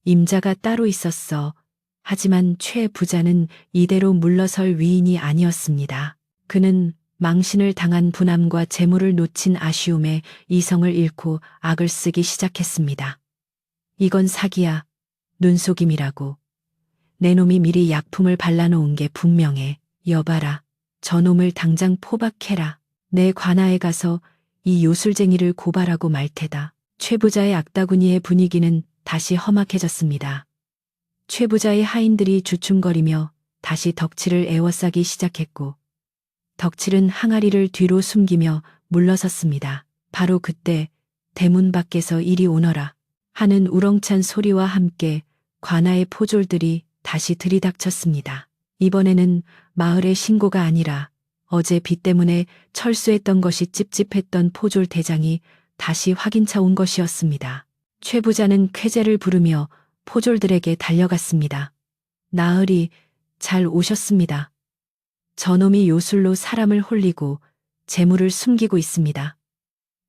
임자가 따로 있었어. 하지만 최 부자는 이대로 물러설 위인이 아니었습니다. 그는 망신을 당한 분함과 재물을 놓친 아쉬움에 이성을 잃고 악을 쓰기 시작했습니다. 이건 사기야. 눈속임이라고. 내 놈이 미리 약품을 발라놓은 게 분명해. 여봐라. 저놈을 당장 포박해라. 내 관아에 가서 이 요술쟁이를 고발하고 말 테다. 최 부자의 악다구니의 분위기는 다시 험악해졌습니다. 최 부자의 하인들이 주춤거리며 다시 덕칠을 에워싸기 시작했고 덕칠은 항아리를 뒤로 숨기며 물러섰습니다. 바로 그때 대문 밖에서 이리 오너라 하는 우렁찬 소리와 함께 관아의 포졸들이 다시 들이닥쳤습니다. 이번에는 마을의 신고가 아니라 어제 비 때문에 철수했던 것이 찝찝했던 포졸 대장이 다시 확인차 온 것이었습니다. 최 부자는 쾌재를 부르며 포졸들에게 달려갔습니다. 나으리, 잘 오셨습니다. 저놈이 요술로 사람을 홀리고 재물을 숨기고 있습니다.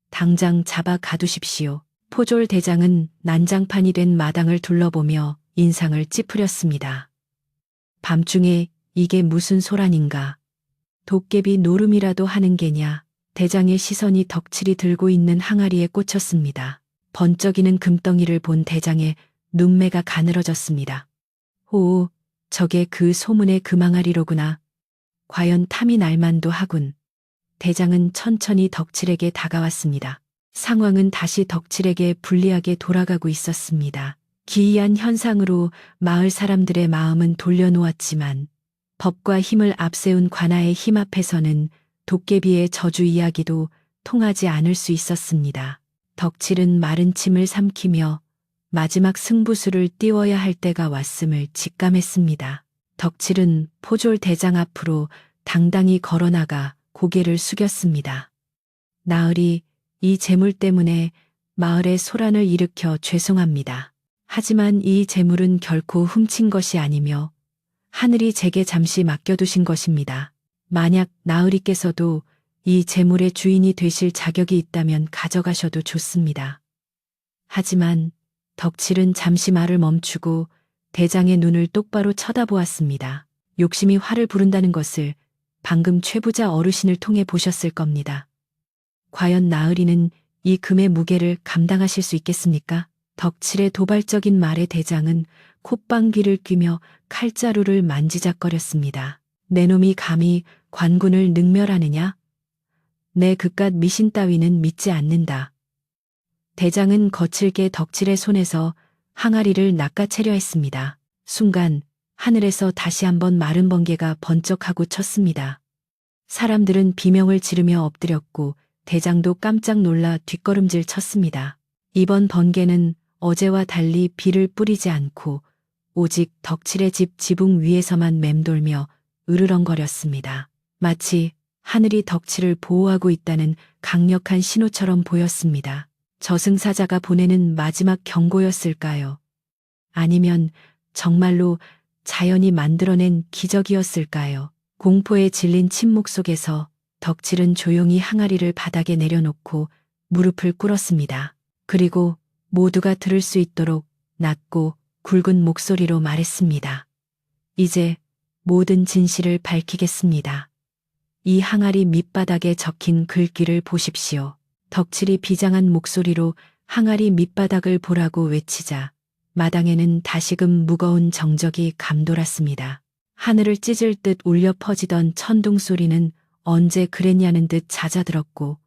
당장 잡아 가두십시오. 포졸 대장은 난장판이 된 마당을 둘러보며 인상을 찌푸렸습니다. 밤중에 이게 무슨 소란인가? 도깨비 노름이라도 하는 게냐? 대장의 시선이 덕칠이 들고 있는 항아리에 꽂혔습니다. 번쩍이는 금덩이를 본 대장의 눈매가 가늘어졌습니다. 오, 저게 그 소문의 금항아리로구나. 과연 탐이 날만도 하군. 대장은 천천히 덕칠에게 다가왔습니다. 상황은 다시 덕칠에게 불리하게 돌아가고 있었습니다. 기이한 현상으로 마을 사람들의 마음은 돌려놓았지만 법과 힘을 앞세운 관아의 힘 앞에서는 도깨비의 저주 이야기도 통하지 않을 수 있었습니다. 덕칠은 마른 침을 삼키며 마지막 승부수를 띄워야 할 때가 왔음을 직감했습니다. 덕칠은 포졸 대장 앞으로 당당히 걸어나가 고개를 숙였습니다. 나으리, 이 재물 때문에 마을에 소란을 일으켜 죄송합니다. 하지만 이 재물은 결코 훔친 것이 아니며 하늘이 제게 잠시 맡겨두신 것입니다. 만약 나으리께서도 이 재물의 주인이 되실 자격이 있다면 가져가셔도 좋습니다. 하지만 덕칠은 잠시 말을 멈추고 대장의 눈을 똑바로 쳐다보았습니다. 욕심이 화를 부른다는 것을 방금 최부자 어르신을 통해 보셨을 겁니다. 과연 나으리는 이 금의 무게를 감당하실 수 있겠습니까? 덕칠의 도발적인 말에 대장은 콧방귀를 뀌며 칼자루를 만지작거렸습니다. 내 놈이 감히 관군을 능멸하느냐? 내 그깟 미신 따위는 믿지 않는다. 대장은 거칠게 덕칠의 손에서 항아리를 낚아채려 했습니다. 순간 하늘에서 다시 한번 마른 번개가 번쩍하고 쳤습니다. 사람들은 비명을 지르며 엎드렸고 대장도 깜짝 놀라 뒷걸음질 쳤습니다. 이번 번개는 어제와 달리 비를 뿌리지 않고 오직 덕칠의 집 지붕 위에서만 맴돌며 으르렁거렸습니다. 마치 하늘이 덕칠을 보호하고 있다는 강력한 신호처럼 보였습니다. 저승사자가 보내는 마지막 경고였을까요? 아니면 정말로 자연이 만들어낸 기적이었을까요? 공포에 질린 침묵 속에서 덕칠은 조용히 항아리를 바닥에 내려놓고 무릎을 꿇었습니다. 그리고 모두가 들을 수 있도록 낮고 굵은 목소리로 말했습니다. 이제 모든 진실을 밝히겠습니다. 이 항아리 밑바닥에 적힌 글귀를 보십시오. 덕칠이 비장한 목소리로 항아리 밑바닥을 보라고 외치자 마당에는 다시금 무거운 정적이 감돌았습니다. 하늘을 찢을 듯 울려 퍼지던 천둥 소리는 언제 그랬냐는 듯 잦아들었고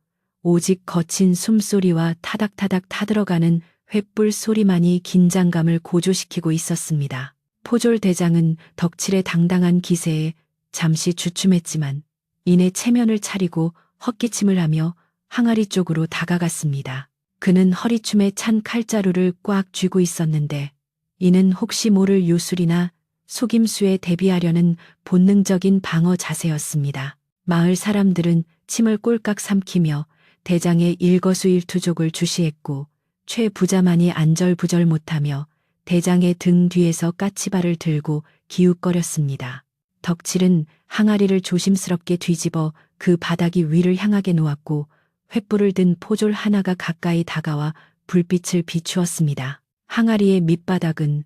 오직 거친 숨소리와 타닥타닥 타들어가는 횃불 소리만이 긴장감을 고조시키고 있었습니다. 포졸 대장은 덕칠의 당당한 기세에 잠시 주춤했지만 이내 체면을 차리고 헛기침을 하며 항아리 쪽으로 다가갔습니다. 그는 허리춤에 찬 칼자루를 꽉 쥐고 있었는데 이는 혹시 모를 요술이나 속임수에 대비하려는 본능적인 방어 자세였습니다. 마을 사람들은 침을 꼴깍 삼키며 대장의 일거수일투족을 주시했고 최 부자만이 안절부절 못하며 대장의 등 뒤에서 까치발을 들고 기웃거렸습니다. 덕칠은 항아리를 조심스럽게 뒤집어 그 바닥이 위를 향하게 놓았고 횃불을 든 포졸 하나가 가까이 다가와 불빛을 비추었습니다. 항아리의 밑바닥은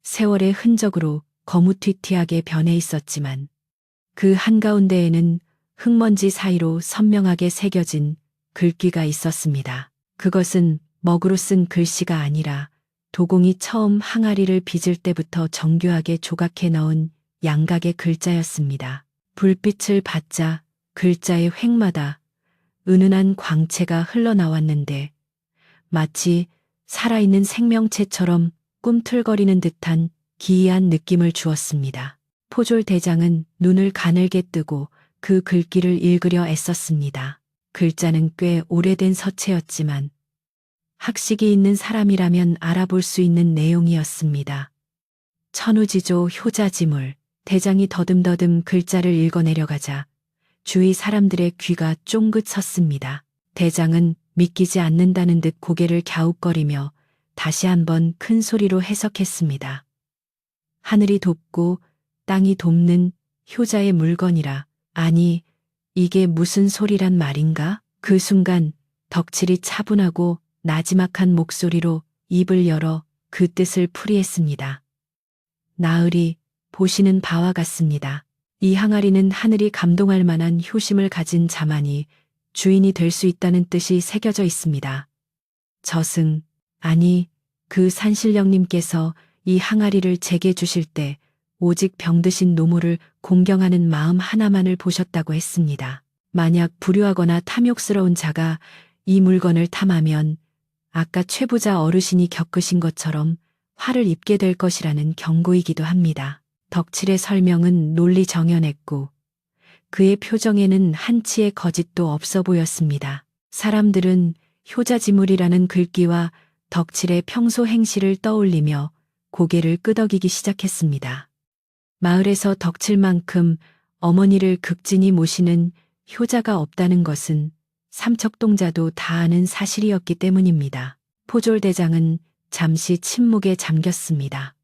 세월의 흔적으로 거무튀튀하게 변해 있었지만 그 한가운데에는 흙먼지 사이로 선명하게 새겨진 글귀가 있었습니다. 그것은 먹으로 쓴 글씨가 아니라 도공이 처음 항아리를 빚을 때부터 정교하게 조각해 넣은 양각의 글자였습니다. 불빛을 받자 글자의 획마다 은은한 광채가 흘러나왔는데 마치 살아있는 생명체처럼 꿈틀거리는 듯한 기이한 느낌을 주었습니다. 포졸 대장은 눈을 가늘게 뜨고 그 글귀를 읽으려 애썼습니다. 글자는 꽤 오래된 서체였지만 학식이 있는 사람이라면 알아볼 수 있는 내용이었습니다. 천우지조 효자지물. 대장이 더듬더듬 글자를 읽어내려가자 주위 사람들의 귀가 쫑긋 섰습니다. 대장은 믿기지 않는다는 듯 고개를 갸웃거리며 다시 한번 큰 소리로 해석했습니다. 하늘이 돕고 땅이 돕는 효자의 물건이라. 아니, 이게 무슨 소리란 말인가? 그 순간 덕칠이 차분하고 나지막한 목소리로 입을 열어 그 뜻을 풀이했습니다. 나으리, 보시는 바와 같습니다. 이 항아리는 하늘이 감동할 만한 효심을 가진 자만이 주인이 될 수 있다는 뜻이 새겨져 있습니다. 저승, 아니, 그 산신령님께서 이 항아리를 제게 주실 때 오직 병드신 노모를 공경하는 마음 하나만을 보셨다고 했습니다. 만약 불효하거나 탐욕스러운 자가 이 물건을 탐하면 아까 최부자 어르신이 겪으신 것처럼 화를 입게 될 것이라는 경고이기도 합니다. 덕칠의 설명은 논리정연했고 그의 표정에는 한치의 거짓도 없어 보였습니다. 사람들은 효자지물이라는 글귀와 덕칠의 평소 행실을 떠올리며 고개를 끄덕이기 시작했습니다. 마을에서 덕칠만큼 어머니를 극진히 모시는 효자가 없다는 것은 삼척동자도 다 아는 사실이었기 때문입니다. 포졸 대장은 잠시 침묵에 잠겼습니다.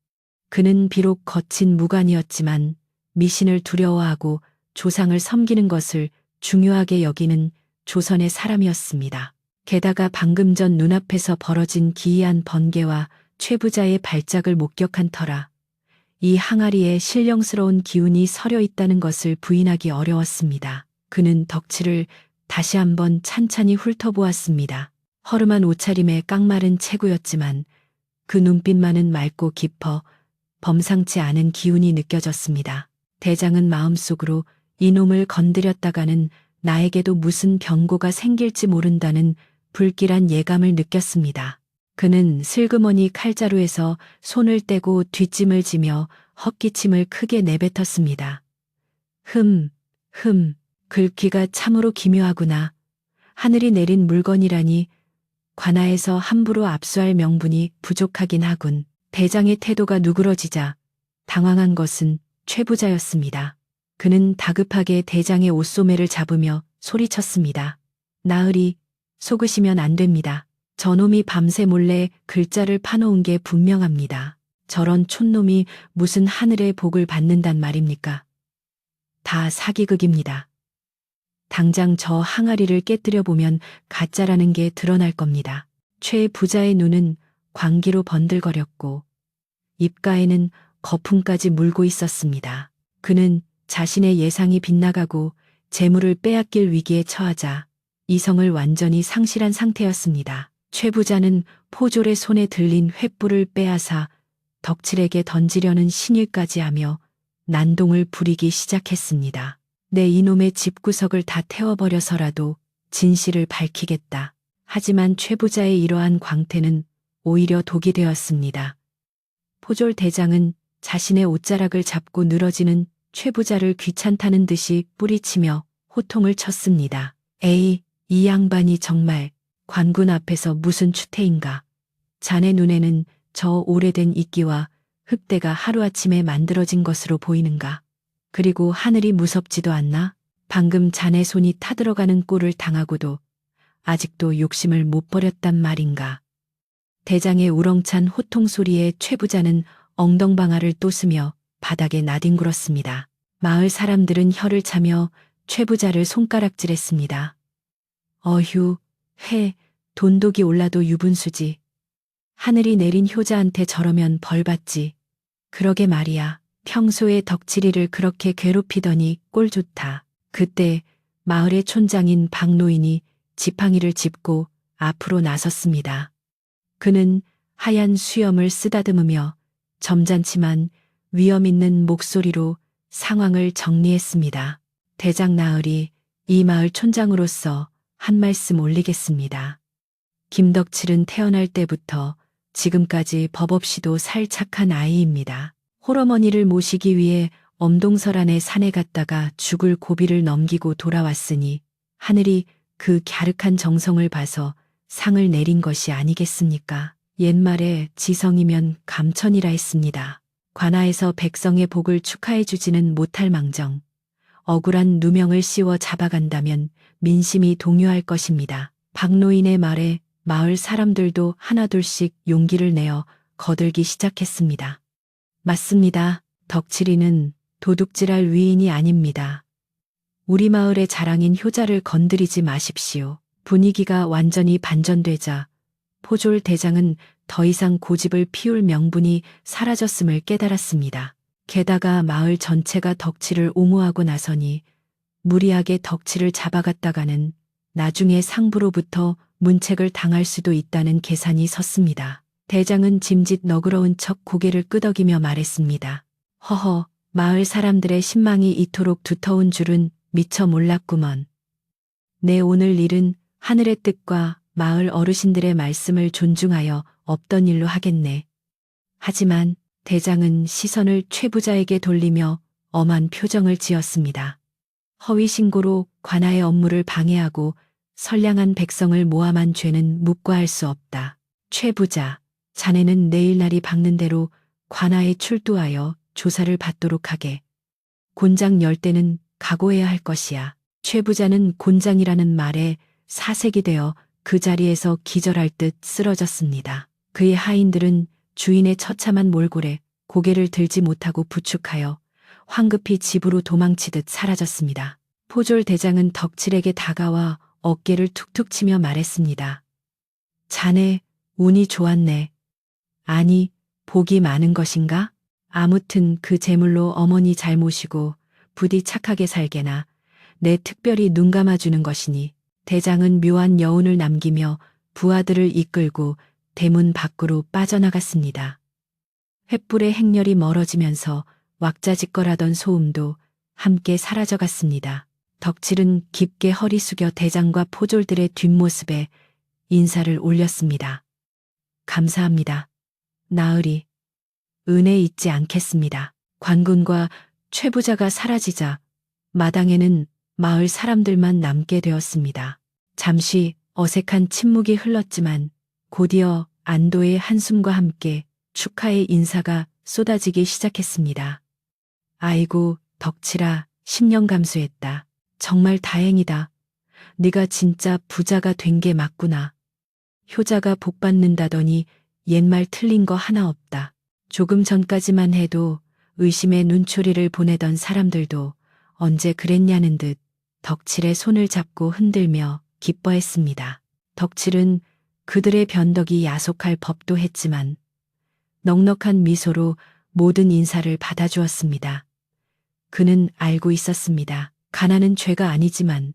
그는 비록 거친 무관이었지만 미신을 두려워하고 조상을 섬기는 것을 중요하게 여기는 조선의 사람이었습니다. 게다가 방금 전 눈앞에서 벌어진 기이한 번개와 최부자의 발작을 목격한 터라 이 항아리에 신령스러운 기운이 서려 있다는 것을 부인하기 어려웠습니다. 그는 덕치를 다시 한번 찬찬히 훑어보았습니다. 허름한 옷차림에 깡마른 체구였지만 그 눈빛만은 맑고 깊어 범상치 않은 기운이 느껴졌습니다. 대장은 마음속으로 이놈을 건드렸다가는 나에게도 무슨 병고가 생길지 모른다는 불길한 예감을 느꼈습니다. 그는 슬그머니 칼자루에서 손을 떼고 뒷짐을 지며 헛기침을 크게 내뱉었습니다. 글귀가 참으로 기묘하구나. 하늘이 내린 물건이라니 관아에서 함부로 압수할 명분이 부족하긴 하군. 대장의 태도가 누그러지자 당황한 것은 최부자였습니다. 그는 다급하게 대장의 옷소매를 잡으며 소리쳤습니다. 나으리, 속으시면 안 됩니다. 저놈이 밤새 몰래 글자를 파놓은 게 분명합니다. 저런 촌놈이 무슨 하늘의 복을 받는단 말입니까? 다 사기극입니다. 당장 저 항아리를 깨뜨려 보면 가짜라는 게 드러날 겁니다. 최 부자의 눈은 광기로 번들거렸고 입가에는 거품까지 물고 있었습니다. 그는 자신의 예상이 빗나가고 재물을 빼앗길 위기에 처하자 이성을 완전히 상실한 상태였습니다. 최 부자는 포졸의 손에 들린 횃불을 빼앗아 덕칠에게 던지려는 신일까지 하며 난동을 부리기 시작했습니다. 내 이놈의 집구석을 다 태워버려서라도 진실을 밝히겠다. 하지만 최 부자의 이러한 광태는 오히려 독이 되었습니다. 포졸 대장은 자신의 옷자락을 잡고 늘어지는 최 부자를 귀찮다는 듯이 뿌리치며 호통을 쳤습니다. 에이, 이 양반이 정말 관군 앞에서 무슨 추태인가. 자네 눈에는 저 오래된 이끼와 흙대가 하루아침에 만들어진 것으로 보이는가. 그리고 하늘이 무섭지도 않나? 방금 자네 손이 타들어가는 꼴을 당하고도 아직도 욕심을 못 버렸단 말인가. 대장의 우렁찬 호통 소리에 최 부자는 엉덩방아를 또쓰며 바닥에 나뒹굴었습니다. 마을 사람들은 혀를 차며 최 부자를 손가락질했습니다. 어휴, 돈독이 올라도 유분수지. 하늘이 내린 효자한테 저러면 벌받지. 그러게 말이야. 평소에 덕칠이를 그렇게 괴롭히더니 꼴 좋다. 그때 마을의 촌장인 박노인이 지팡이를 짚고 앞으로 나섰습니다. 그는 하얀 수염을 쓰다듬으며 점잖지만 위험 있는 목소리로 상황을 정리했습니다. 대장 나으리, 이 마을 촌장으로서 한 말씀 올리겠습니다. 김덕칠은 태어날 때부터 지금까지 법 없이도 살 착한 아이입니다. 홀어머니를 모시기 위해 엄동설안의 산에 갔다가 죽을 고비를 넘기고 돌아왔으니 하늘이 그 갸륵한 정성을 봐서 상을 내린 것이 아니겠습니까? 옛말에 지성이면 감천이라 했습니다. 관아에서 백성의 복을 축하해 주지는 못할 망정 억울한 누명을 씌워 잡아간다면 민심이 동요할 것입니다. 박노인의 말에 마을 사람들도 하나둘씩 용기를 내어 거들기 시작했습니다. 맞습니다. 덕칠이는 도둑질할 위인이 아닙니다. 우리 마을의 자랑인 효자를 건드리지 마십시오. 분위기가 완전히 반전되자 포졸 대장은 더 이상 고집을 피울 명분이 사라졌음을 깨달았습니다. 게다가 마을 전체가 덕칠을 옹호하고 나서니 무리하게 덕칠을 잡아갔다가는 나중에 상부로부터 문책을 당할 수도 있다는 계산이 섰습니다. 대장은 짐짓 너그러운 척 고개를 끄덕이며 말했습니다. 허허, 마을 사람들의 신망이 이토록 두터운 줄은 미처 몰랐구먼. 내 오늘 일은 하늘의 뜻과 마을 어르신들의 말씀을 존중하여 없던 일로 하겠네. 하지만 대장은 시선을 최 부자에게 돌리며 엄한 표정을 지었습니다. 허위 신고로 관아의 업무를 방해하고 선량한 백성을 모함한 죄는 묵과할 수 없다. 최 부자, 자네는 내일 날이 밝는 대로 관아에 출두하여 조사를 받도록 하게. 곤장 열 때는 각오해야 할 것이야. 최 부자는 곤장이라는 말에 사색이 되어 그 자리에서 기절할 듯 쓰러졌습니다. 그의 하인들은 주인의 처참한 몰골에 고개를 들지 못하고 부축하여 황급히 집으로 도망치듯 사라졌습니다. 포졸 대장은 덕칠에게 다가와 어깨를 툭툭 치며 말했습니다. 자네, 운이 좋았네. 아니, 복이 많은 것인가? 아무튼 그 재물로 어머니 잘 모시고 부디 착하게 살게나 내 특별히 눈 감아주는 것이니. 대장은 묘한 여운을 남기며 부하들을 이끌고 대문 밖으로 빠져나갔습니다. 횃불의 행렬이 멀어지면서 왁자지껄하던 소음도 함께 사라져갔습니다. 덕칠은 깊게 허리 숙여 대장과 포졸들의 뒷모습에 인사를 올렸습니다. 감사합니다. 나으리. 은혜 잊지 않겠습니다. 관군과 최부자가 사라지자 마당에는 마을 사람들만 남게 되었습니다. 잠시 어색한 침묵이 흘렀지만 곧이어 안도의 한숨과 함께 축하의 인사가 쏟아지기 시작했습니다. 아이고, 덕칠아, 10년 감수했다. 정말 다행이다. 네가 진짜 부자가 된 게 맞구나. 효자가 복 받는다더니 옛말 틀린 거 하나 없다. 조금 전까지만 해도 의심의 눈초리를 보내던 사람들도 언제 그랬냐는 듯 덕칠의 손을 잡고 흔들며 기뻐했습니다. 덕칠은 그들의 변덕이 야속할 법도 했지만 넉넉한 미소로 모든 인사를 받아주었습니다. 그는 알고 있었습니다. 가난은 죄가 아니지만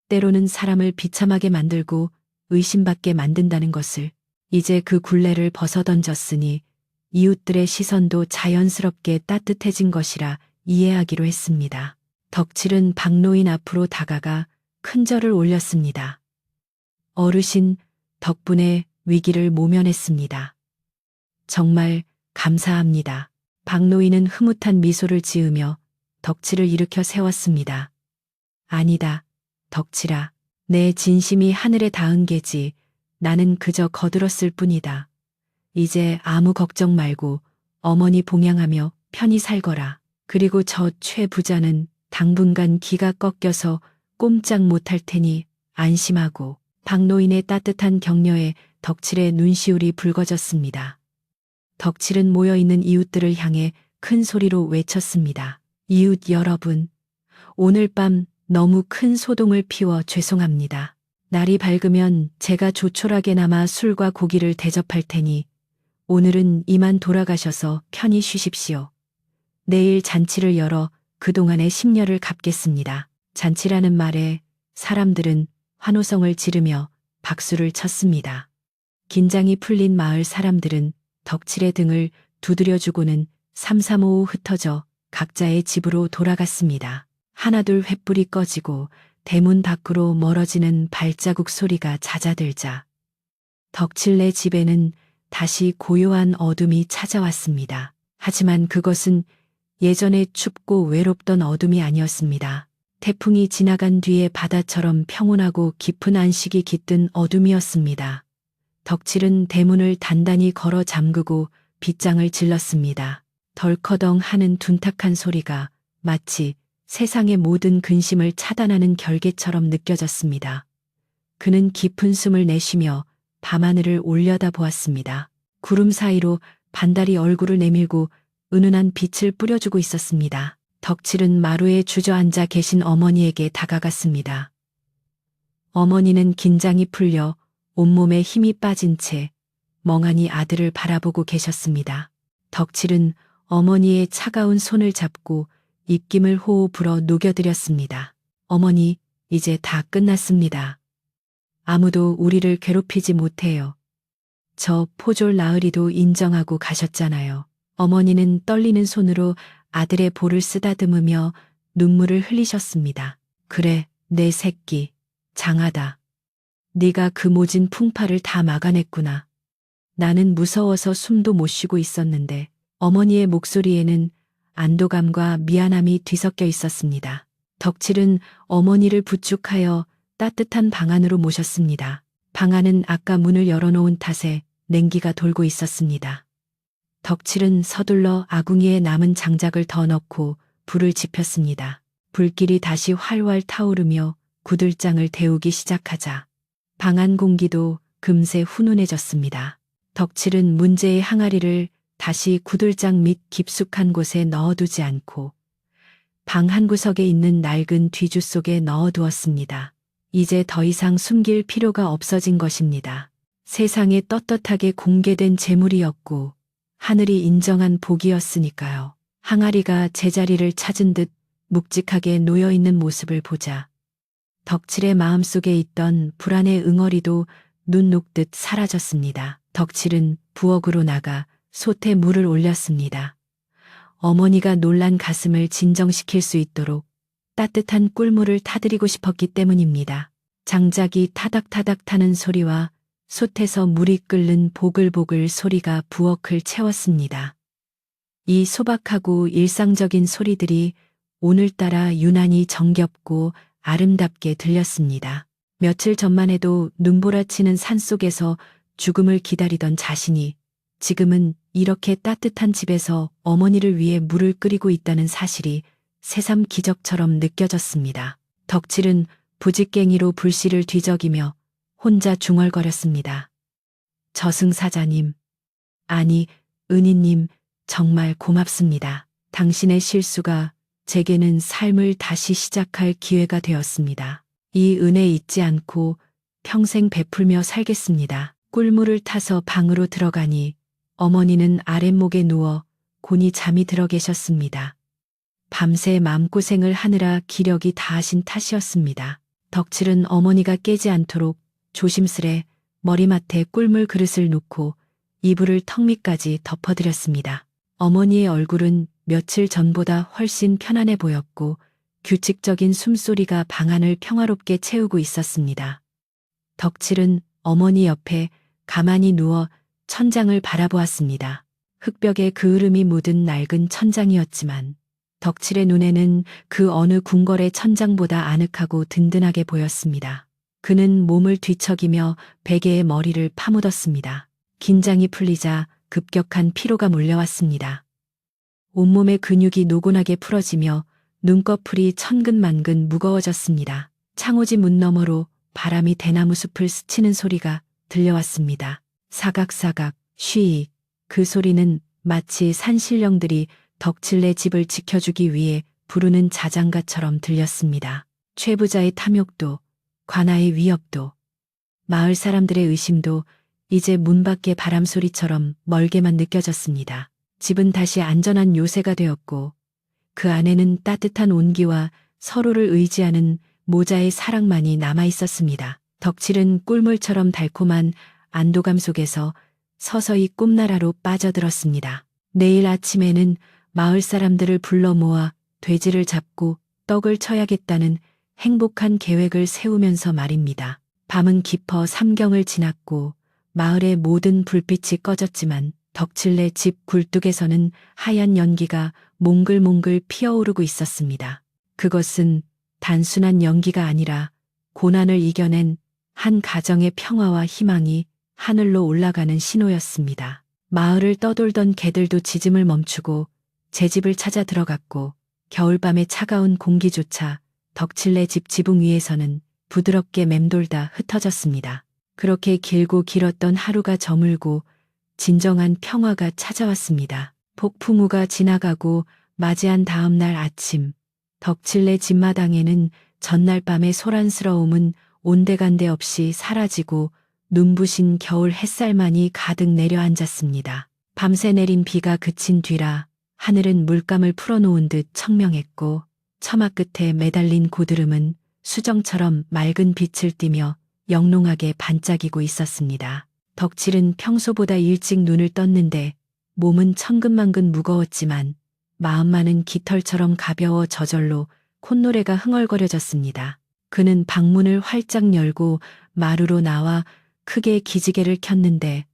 때로는 사람을 비참하게 만들고 의심받게 만든다는 것을. 이제 그 굴레를 벗어던졌으니 이웃들의 시선도 자연스럽게 따뜻해진 것이라 이해하기로 했습니다. 덕칠은 박노인 앞으로 다가가 큰 절을 올렸습니다. 어르신, 덕분에 위기를 모면했습니다. 정말 감사합니다. 박노인은 흐뭇한 미소를 지으며 덕칠을 일으켜 세웠습니다. 아니다, 덕칠아. 내 진심이 하늘에 닿은 게지 나는 그저 거들었을 뿐이다. 이제 아무 걱정 말고 어머니 봉양하며 편히 살거라. 그리고 저 최 부자는 당분간 기가 꺾여서 꼼짝 못할 테니 안심하고. 박노인의 따뜻한 격려에 덕칠의 눈시울이 붉어졌습니다. 덕칠은 모여있는 이웃들을 향해 큰 소리로 외쳤습니다. 이웃 여러분, 오늘 밤 너무 큰 소동을 피워 죄송합니다. 날이 밝으면 제가 조촐하게나마 술과 고기를 대접할 테니 오늘은 이만 돌아가셔서 편히 쉬십시오. 내일 잔치를 열어 그동안의 심려를 갚겠습니다. 잔치라는 말에 사람들은 환호성을 지르며 박수를 쳤습니다. 긴장이 풀린 마을 사람들은 덕칠의 등을 두드려주고는 삼삼오오 흩어져 각자의 집으로 돌아갔습니다. 하나둘 횃불이 꺼지고 대문 밖으로 멀어지는 발자국 소리가 잦아들자 덕칠네 집에는 다시 고요한 어둠이 찾아왔습니다. 하지만 그것은 예전에 춥고 외롭던 어둠이 아니었습니다. 태풍이 지나간 뒤에 바다처럼 평온하고 깊은 안식이 깃든 어둠이었습니다. 덕칠은 대문을 단단히 걸어 잠그고 빗장을 질렀습니다. 덜커덩 하는 둔탁한 소리가 마치 세상의 모든 근심을 차단하는 결계처럼 느껴졌습니다. 그는 깊은 숨을 내쉬며 밤하늘을 올려다보았습니다. 구름 사이로 반달이 얼굴을 내밀고 은은한 빛을 뿌려주고 있었습니다. 덕칠은 마루에 주저앉아 계신 어머니에게 다가갔습니다. 어머니는 긴장이 풀려 온몸에 힘이 빠진 채 멍하니 아들을 바라보고 계셨습니다. 덕칠은 어머니의 차가운 손을 잡고 입김을 호호 불어 녹여드렸습니다. 어머니, 이제 다 끝났습니다. 아무도 우리를 괴롭히지 못해요. 저 포졸 나으리도 인정하고 가셨잖아요. 어머니는 떨리는 손으로 아들의 볼을 쓰다듬으며 눈물을 흘리셨습니다. 그래, 내 새끼, 장하다. 네가 그 모진 풍파를 다 막아냈구나. 나는 무서워서 숨도 못 쉬고 있었는데. 어머니의 목소리에는 안도감과 미안함이 뒤섞여 있었습니다. 덕칠은 어머니를 부축하여 따뜻한 방 안으로 모셨습니다. 방 안은 아까 문을 열어놓은 탓에 냉기가 돌고 있었습니다. 덕칠은 서둘러 아궁이에 남은 장작을 더 넣고 불을 지폈습니다. 불길이 다시 활활 타오르며 구들장을 데우기 시작하자 방 안 공기도 금세 훈훈해졌습니다. 덕칠은 문제의 항아리를 다시 구들장 밑 깊숙한 곳에 넣어두지 않고 방 한구석에 있는 낡은 뒤주 속에 넣어두었습니다. 이제 더 이상 숨길 필요가 없어진 것입니다. 세상에 떳떳하게 공개된 재물이었고 하늘이 인정한 복이었으니까요. 항아리가 제자리를 찾은 듯 묵직하게 놓여있는 모습을 보자 덕칠의 마음속에 있던 불안의 응어리도 눈 녹듯 사라졌습니다. 덕칠은 부엌으로 나가 솥에 물을 올렸습니다. 어머니가 놀란 가슴을 진정시킬 수 있도록 따뜻한 꿀물을 타드리고 싶었기 때문입니다. 장작이 타닥타닥 타는 소리와 솥에서 물이 끓는 보글보글 소리가 부엌을 채웠습니다. 이 소박하고 일상적인 소리들이 오늘따라 유난히 정겹고 아름답게 들렸습니다. 며칠 전만 해도 눈보라치는 산속에서 죽음을 기다리던 자신이 지금은 이렇게 따뜻한 집에서 어머니를 위해 물을 끓이고 있다는 사실이 새삼 기적처럼 느껴졌습니다. 덕칠은 부직갱이로 불씨를 뒤적이며 혼자 중얼거렸습니다. 저승사자님, 아니 은희님 정말 고맙습니다. 당신의 실수가 제게는 삶을 다시 시작할 기회가 되었습니다. 이 은혜 잊지 않고 평생 베풀며 살겠습니다. 꿀물을 타서 방으로 들어가니 어머니는 아랫목에 누워 곤히 잠이 들어 계셨습니다. 밤새 마음고생을 하느라 기력이 다하신 탓이었습니다. 덕칠은 어머니가 깨지 않도록 조심스레 머리맡에 꿀물 그릇을 놓고 이불을 턱 밑까지 덮어드렸습니다. 어머니의 얼굴은 며칠 전보다 훨씬 편안해 보였고 규칙적인 숨소리가 방안을 평화롭게 채우고 있었습니다. 덕칠은 어머니 옆에 가만히 누워 천장을 바라보았습니다. 흙벽에 그을음이 묻은 낡은 천장이었지만 덕칠의 눈에는 그 어느 궁궐의 천장보다 아늑하고 든든하게 보였습니다. 그는 몸을 뒤척이며 베개에 머리를 파묻었습니다. 긴장이 풀리자 급격한 피로가 몰려왔습니다. 온몸의 근육이 노곤하게 풀어지며 눈꺼풀이 천근만근 무거워졌습니다. 창호지 문 너머로 바람이 대나무 숲을 스치는 소리가 들려왔습니다. 사각사각, 쉬익. 그 소리는 마치 산신령들이 덕칠네 집을 지켜주기 위해 부르는 자장가처럼 들렸습니다. 최부자의 탐욕도, 관아의 위협도, 마을 사람들의 의심도 이제 문 밖의 바람소리처럼 멀게만 느껴졌습니다. 집은 다시 안전한 요새가 되었고 그 안에는 따뜻한 온기와 서로를 의지하는 모자의 사랑만이 남아 있었습니다. 덕칠은 꿀물처럼 달콤한 안도감 속에서 서서히 꿈나라로 빠져들었습니다. 내일 아침에는 마을 사람들을 불러 모아 돼지를 잡고 떡을 쳐야겠다는 행복한 계획을 세우면서 말입니다. 밤은 깊어 삼경을 지났고 마을의 모든 불빛이 꺼졌지만 덕칠네 집 굴뚝에서는 하얀 연기가 몽글몽글 피어오르고 있었습니다. 그것은 단순한 연기가 아니라 고난을 이겨낸 한 가정의 평화와 희망이 하늘로 올라가는 신호였습니다. 마을을 떠돌던 개들도 짖음을 멈추고 제 집을 찾아 들어갔고 겨울밤의 차가운 공기조차 덕칠네 집 지붕 위에서는 부드럽게 맴돌다 흩어졌습니다. 그렇게 길고 길었던 하루가 저물고 진정한 평화가 찾아왔습니다. 폭풍우가 지나가고 맞이한 다음 날 아침, 덕칠네 집마당에는 전날 밤의 소란스러움은 온데간데 없이 사라지고 눈부신 겨울 햇살만이 가득 내려앉았습니다. 밤새 내린 비가 그친 뒤라 하늘은 물감을 풀어놓은 듯 청명했고 처마 끝에 매달린 고드름은 수정처럼 맑은 빛을 띠며 영롱하게 반짝이고 있었습니다. 덕칠은 평소보다 일찍 눈을 떴는데 몸은 천근만근 무거웠지만 마음만은 깃털처럼 가벼워 저절로 콧노래가 흥얼거려졌습니다. 그는 방문을 활짝 열고 마루로 나와 크게 기지개를 켰는데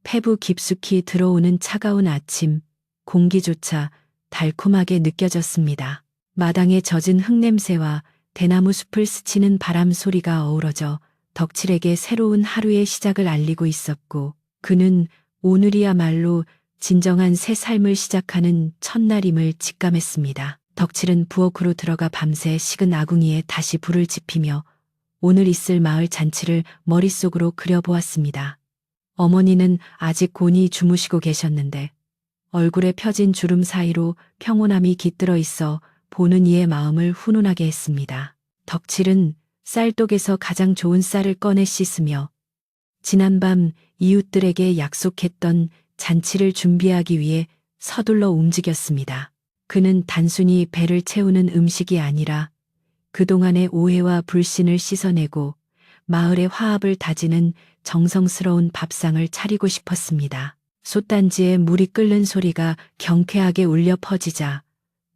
폐부 깊숙이 들어오는 차가운 아침 공기조차 달콤하게 느껴졌습니다. 마당에 젖은 흙냄새와 대나무 숲을 스치는 바람 소리가 어우러져 덕칠에게 새로운 하루의 시작을 알리고 있었고 그는 오늘이야말로 진정한 새 삶을 시작하는 첫날임을 직감했습니다. 덕칠은 부엌으로 들어가 밤새 식은 아궁이에 다시 불을 지피며 오늘 있을 마을 잔치를 머릿속으로 그려보았습니다. 어머니는 아직 곤히 주무시고 계셨는데 얼굴에 펴진 주름 사이로 평온함이 깃들어 있어 보는 이의 마음을 훈훈하게 했습니다. 덕칠은 쌀독에서 가장 좋은 쌀을 꺼내 씻으며 지난밤 이웃들에게 약속했던 잔치를 준비하기 위해 서둘러 움직였습니다. 그는 단순히 배를 채우는 음식이 아니라 그동안의 오해와 불신을 씻어내고 마을의 화합을 다지는 정성스러운 밥상을 차리고 싶었습니다. 솥단지에 물이 끓는 소리가 경쾌하게 울려 퍼지자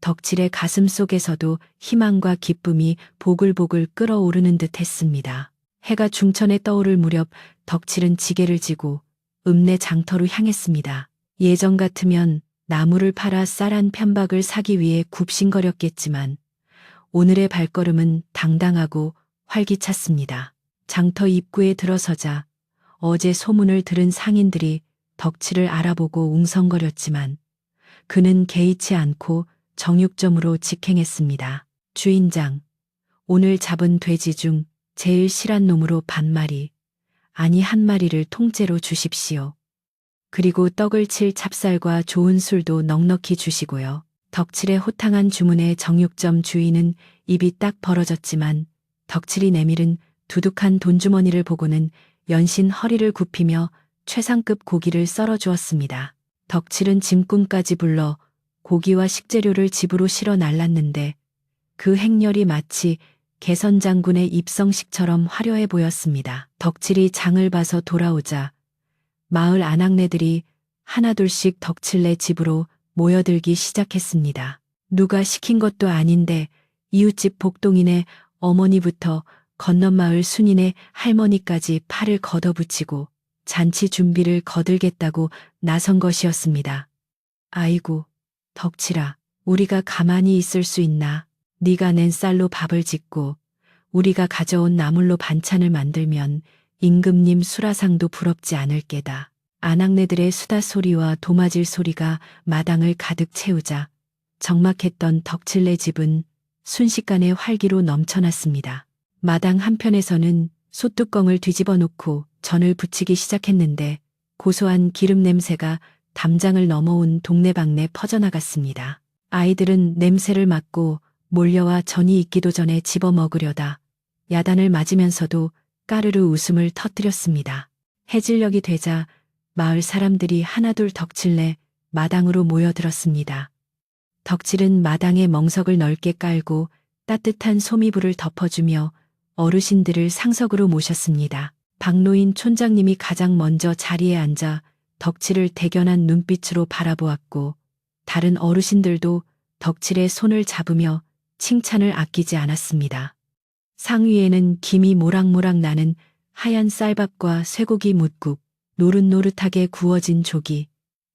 덕칠의 가슴 속에서도 희망과 기쁨이 보글보글 끓어오르는 듯 했습니다. 해가 중천에 떠오를 무렵 덕칠은 지게를 지고 읍내 장터로 향했습니다. 예전 같으면 나무를 팔아 쌀 한 편박을 사기 위해 굽신거렸겠지만 오늘의 발걸음은 당당하고 활기찼습니다. 장터 입구에 들어서자 어제 소문을 들은 상인들이 덕칠을 알아보고 웅성거렸지만 그는 개의치 않고 정육점으로 직행했습니다. 주인장, 오늘 잡은 돼지 중 제일 실한 놈으로 반마리, 아니 한 마리를 통째로 주십시오. 그리고 떡을 칠 찹쌀과 좋은 술도 넉넉히 주시고요. 덕칠의 호탕한 주문에 정육점 주인은 입이 딱 벌어졌지만 덕칠이 내밀은 두둑한 돈주머니를 보고는 연신 허리를 굽히며 최상급 고기를 썰어 주었습니다. 덕칠은 짐꾼까지 불러 고기와 식재료를 집으로 실어 날랐는데 그 행렬이 마치 개선장군의 입성식처럼 화려해 보였습니다. 덕칠이 장을 봐서 돌아오자 마을 아낙네들이 하나둘씩 덕칠네 집으로 모여들기 시작했습니다. 누가 시킨 것도 아닌데 이웃집 복동인의 어머니부터 건넌마을 순인의 할머니까지 팔을 걷어붙이고 잔치 준비를 거들겠다고 나선 것이었습니다. 아이고, 덕칠아, 우리가 가만히 있을 수 있나? 네가 낸 쌀로 밥을 짓고 우리가 가져온 나물로 반찬을 만들면 임금님 수라상도 부럽지 않을 게다. 아낙네들의 수다 소리와 도마질 소리가 마당을 가득 채우자 적막했던 덕칠네 집은 순식간에 활기로 넘쳐났습니다. 마당 한편에서는 솥뚜껑을 뒤집어 놓고 전을 부치기 시작했는데 고소한 기름 냄새가 담장을 넘어온 동네방네 퍼져나갔습니다. 아이들은 냄새를 맡고 몰려와 전이 익기도 전에 집어먹으려다 야단을 맞으면서도 까르르 웃음을 터뜨렸습니다. 해질녘이 되자 마을 사람들이 하나둘 덕칠네 마당으로 모여들었습니다. 덕칠은 마당에 멍석을 넓게 깔고 따뜻한 소미불을 덮어주며 어르신들을 상석으로 모셨습니다. 박노인 촌장님이 가장 먼저 자리에 앉아 덕칠을 대견한 눈빛으로 바라보았고 다른 어르신들도 덕칠의 손을 잡으며 칭찬을 아끼지 않았습니다. 상 위에는 김이 모락모락 나는 하얀 쌀밥과 쇠고기 뭇국, 노릇노릇하게 구워진 조기,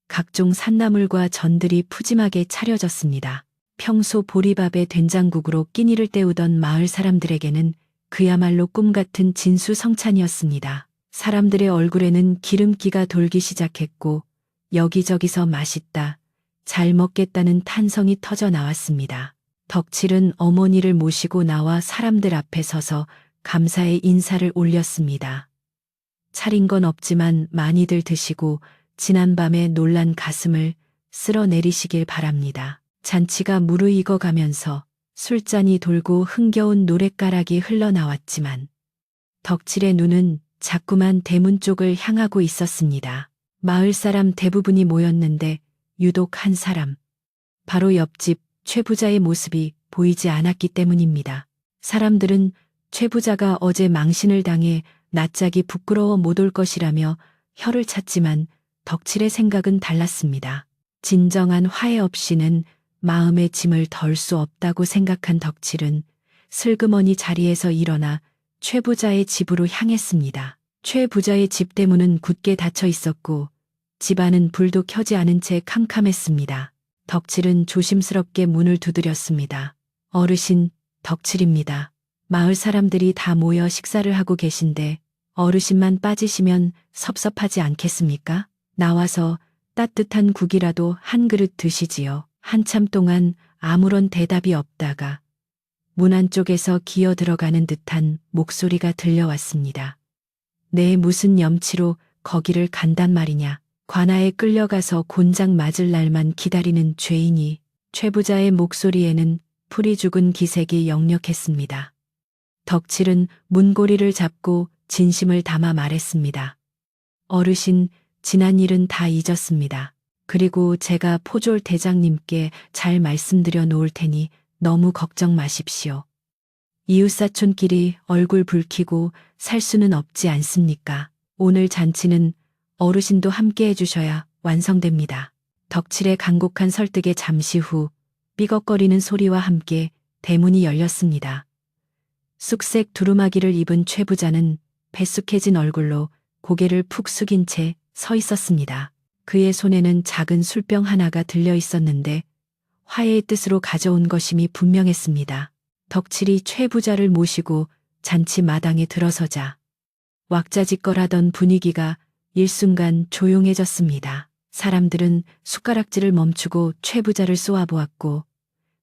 각종 산나물과 전들이 푸짐하게 차려졌습니다. 평소 보리밥에 된장국으로 끼니를 때우던 마을 사람들에게는 그야말로 꿈같은 진수성찬이었습니다. 사람들의 얼굴에는 기름기가 돌기 시작했고 여기저기서 맛있다, 잘 먹겠다는 탄성이 터져 나왔습니다. 덕칠은 어머니를 모시고 나와 사람들 앞에 서서 감사의 인사를 올렸습니다. 차린 건 없지만 많이들 드시고 지난밤에 놀란 가슴을 쓸어내리시길 바랍니다. 잔치가 무르익어 가면서 술잔이 돌고 흥겨운 노랫가락이 흘러나왔지만 덕칠의 눈은 자꾸만 대문 쪽을 향하고 있었습니다. 마을 사람 대부분이 모였는데 유독 한 사람, 바로 옆집 최 부자의 모습이 보이지 않았기 때문입니다. 사람들은 최 부자가 어제 망신을 당해 낯짝이 부끄러워 못 올 것이라며 혀를 찼지만 덕칠의 생각은 달랐습니다. 진정한 화해 없이는 마음의 짐을 덜 수 없다고 생각한 덕칠은 슬그머니 자리에서 일어나 최 부자의 집으로 향했습니다. 최 부자의 집 대문은 굳게 닫혀 있었고 집안은 불도 켜지 않은 채 캄캄했습니다. 덕칠은 조심스럽게 문을 두드렸습니다. 어르신, 덕칠입니다. 마을 사람들이 다 모여 식사를 하고 계신데 어르신만 빠지시면 섭섭하지 않겠습니까? 나와서 따뜻한 국이라도 한 그릇 드시지요. 한참 동안 아무런 대답이 없다가 문 안쪽에서 기어 들어가는 듯한 목소리가 들려왔습니다. 내 무슨 염치로 거기를 간단 말이냐. 관아에 끌려가서 곤장 맞을 날만 기다리는 죄인이. 최 부자의 목소리에는 풀이 죽은 기색이 역력했습니다. 덕칠은 문고리를 잡고 진심을 담아 말했습니다. 어르신, 지난 일은 다 잊었습니다. 그리고 제가 포졸 대장님께 잘 말씀드려 놓을 테니 너무 걱정 마십시오. 이웃사촌끼리 얼굴 붉히고 살 수는 없지 않습니까? 오늘 잔치는 어르신도 함께 해주셔야 완성됩니다. 덕칠의 간곡한 설득에 잠시 후 삐걱거리는 소리와 함께 대문이 열렸습니다. 쑥색 두루마기를 입은 최 부자는 배숙해진 얼굴로 고개를 푹 숙인 채 서 있었습니다. 그의 손에는 작은 술병 하나가 들려 있었는데 화해의 뜻으로 가져온 것임이 분명했습니다. 덕칠이 최 부자를 모시고 잔치 마당에 들어서자 왁자지껄하던 분위기가 일순간 조용해졌습니다. 사람들은 숟가락질을 멈추고 최 부자를 쏘아보았고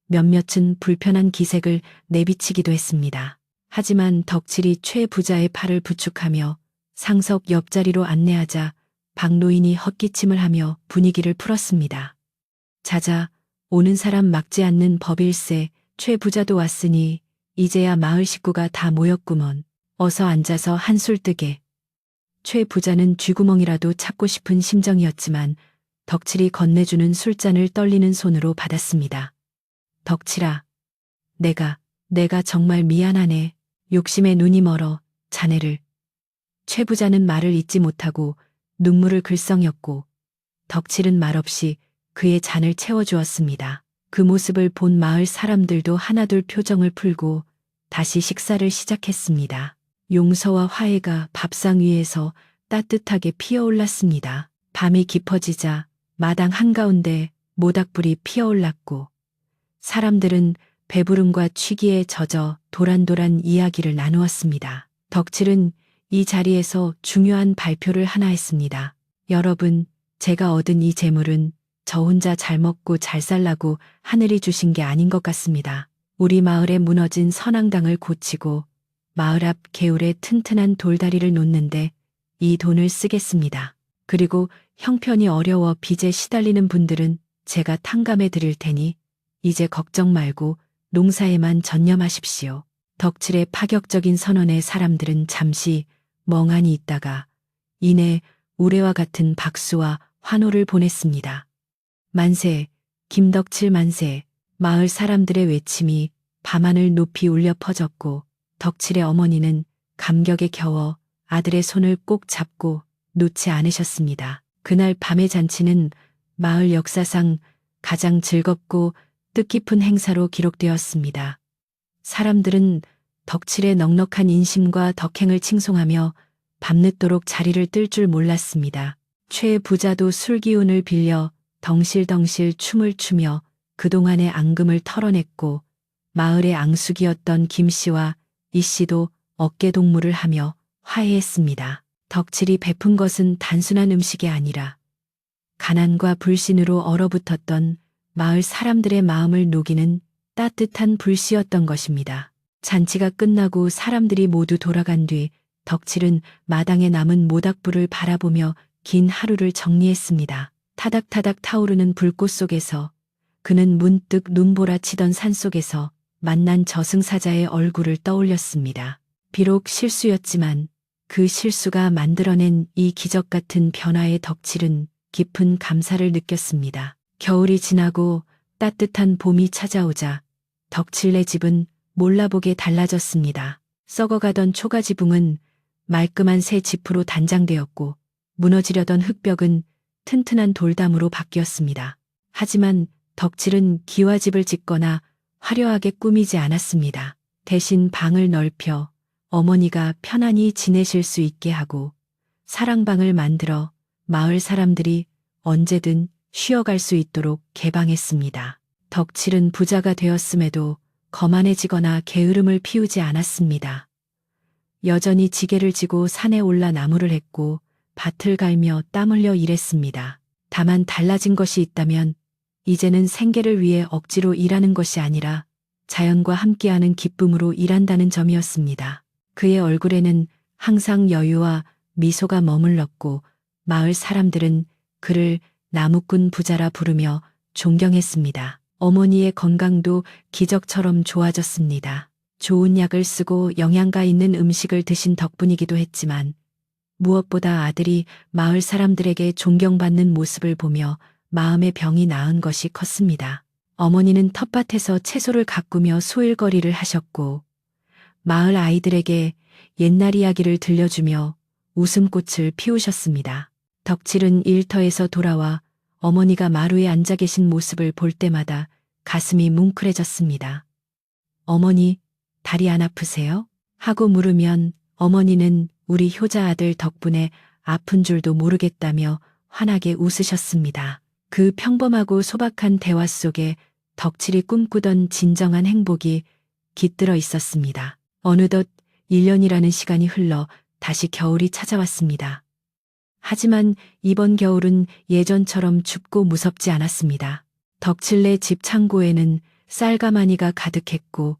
몇몇은 불편한 기색을 내비치기도 했습니다. 하지만 덕칠이 최 부자의 팔을 부축하며 상석 옆자리로 안내하자 박노인이 헛기침을 하며 분위기를 풀었습니다. 자자, 오는 사람 막지 않는 법일세. 최 부자도 왔으니 이제야 마을 식구가 다 모였구먼. 어서 앉아서 한술 뜨게. 최 부자는 쥐구멍이라도 찾고 싶은 심정이었지만 덕칠이 건네주는 술잔을 떨리는 손으로 받았습니다. 덕칠아, 내가 정말 미안하네. 욕심에 눈이 멀어 자네를. 최 부자는 말을 잇지 못하고 눈물을 글썽였고 덕칠은 말없이 그의 잔을 채워주었습니다. 그 모습을 본 마을 사람들도 하나둘 표정을 풀고 다시 식사를 시작했습니다. 용서와 화해가 밥상 위에서 따뜻하게 피어올랐습니다. 밤이 깊어지자 마당 한가운데 모닥불이 피어올랐고 사람들은 배부름과 취기에 젖어 도란도란 이야기를 나누었습니다. 덕칠은 이 자리에서 중요한 발표를 하나 했습니다. 여러분, 제가 얻은 이 재물은 저 혼자 잘 먹고 잘 살라고 하늘이 주신 게 아닌 것 같습니다. 우리 마을에 무너진 선앙당을 고치고 마을 앞 개울에 튼튼한 돌다리를 놓는데 이 돈을 쓰겠습니다. 그리고 형편이 어려워 빚에 시달리는 분들은 제가 탕감해 드릴 테니 이제 걱정 말고 농사에만 전념하십시오. 덕칠의 파격적인 선언에 사람들은 잠시 멍하니 있다가 이내 우레와 같은 박수와 환호를 보냈습니다. 만세, 김덕칠 만세. 마을 사람들의 외침이 밤하늘 높이 울려 퍼졌고 덕칠의 어머니는 감격에 겨워 아들의 손을 꼭 잡고 놓지 않으셨습니다. 그날 밤의 잔치는 마을 역사상 가장 즐겁고 뜻깊은 행사로 기록되었습니다. 사람들은 덕칠의 넉넉한 인심과 덕행을 칭송하며 밤늦도록 자리를 뜰 줄 몰랐습니다. 최 부자도 술 기운을 빌려 덩실덩실 춤을 추며 그동안의 앙금을 털어냈고 마을의 앙숙이었던 김 씨와 이 씨도 어깨동무를 하며 화해했습니다. 덕칠이 베푼 것은 단순한 음식이 아니라 가난과 불신으로 얼어붙었던 마을 사람들의 마음을 녹이는 따뜻한 불씨였던 것입니다. 잔치가 끝나고 사람들이 모두 돌아간 뒤 덕칠은 마당에 남은 모닥불을 바라보며 긴 하루를 정리했습니다. 타닥타닥 타오르는 불꽃 속에서 그는 문득 눈보라치던 산속에서 만난 저승사자의 얼굴을 떠올렸습니다. 비록 실수였지만 그 실수가 만들어낸 이 기적 같은 변화의 덕칠은 깊은 감사를 느꼈습니다. 겨울이 지나고 따뜻한 봄이 찾아오자 덕칠네 집은 몰라보게 달라졌습니다. 썩어가던 초가지붕은 말끔한 새 지프로 단장되었고 무너지려던 흙벽은 튼튼한 돌담으로 바뀌었습니다. 하지만 덕칠은 기와집을 짓거나 화려하게 꾸미지 않았습니다. 대신 방을 넓혀 어머니가 편안히 지내실 수 있게 하고 사랑방을 만들어 마을 사람들이 언제든 쉬어갈 수 있도록 개방했습니다. 덕칠은 부자가 되었음에도 거만해지거나 게으름을 피우지 않았습니다. 여전히 지게를 지고 산에 올라 나무를 했고 밭을 갈며 땀 흘려 일했습니다. 다만 달라진 것이 있다면 이제는 생계를 위해 억지로 일하는 것이 아니라 자연과 함께하는 기쁨으로 일한다는 점이었습니다. 그의 얼굴에는 항상 여유와 미소가 머물렀고 마을 사람들은 그를 나무꾼 부자라 부르며 존경했습니다. 어머니의 건강도 기적처럼 좋아졌습니다. 좋은 약을 쓰고 영양가 있는 음식을 드신 덕분이기도 했지만 무엇보다 아들이 마을 사람들에게 존경받는 모습을 보며 마음의 병이 나은 것이 컸습니다. 어머니는 텃밭에서 채소를 가꾸며 소일거리를 하셨고 마을 아이들에게 옛날 이야기를 들려주며 웃음꽃을 피우셨습니다. 덕칠은 일터에서 돌아와 어머니가 마루에 앉아 계신 모습을 볼 때마다 가슴이 뭉클해졌습니다. 어머니, 다리 안 아프세요? 하고 물으면 어머니는 우리 효자 아들 덕분에 아픈 줄도 모르겠다며 환하게 웃으셨습니다. 그 평범하고 소박한 대화 속에 덕칠이 꿈꾸던 진정한 행복이 깃들어 있었습니다. 어느덧 1년이라는 시간이 흘러 다시 겨울이 찾아왔습니다. 하지만 이번 겨울은 예전처럼 춥고 무섭지 않았습니다. 덕칠네 집 창고에는 쌀가마니가 가득했고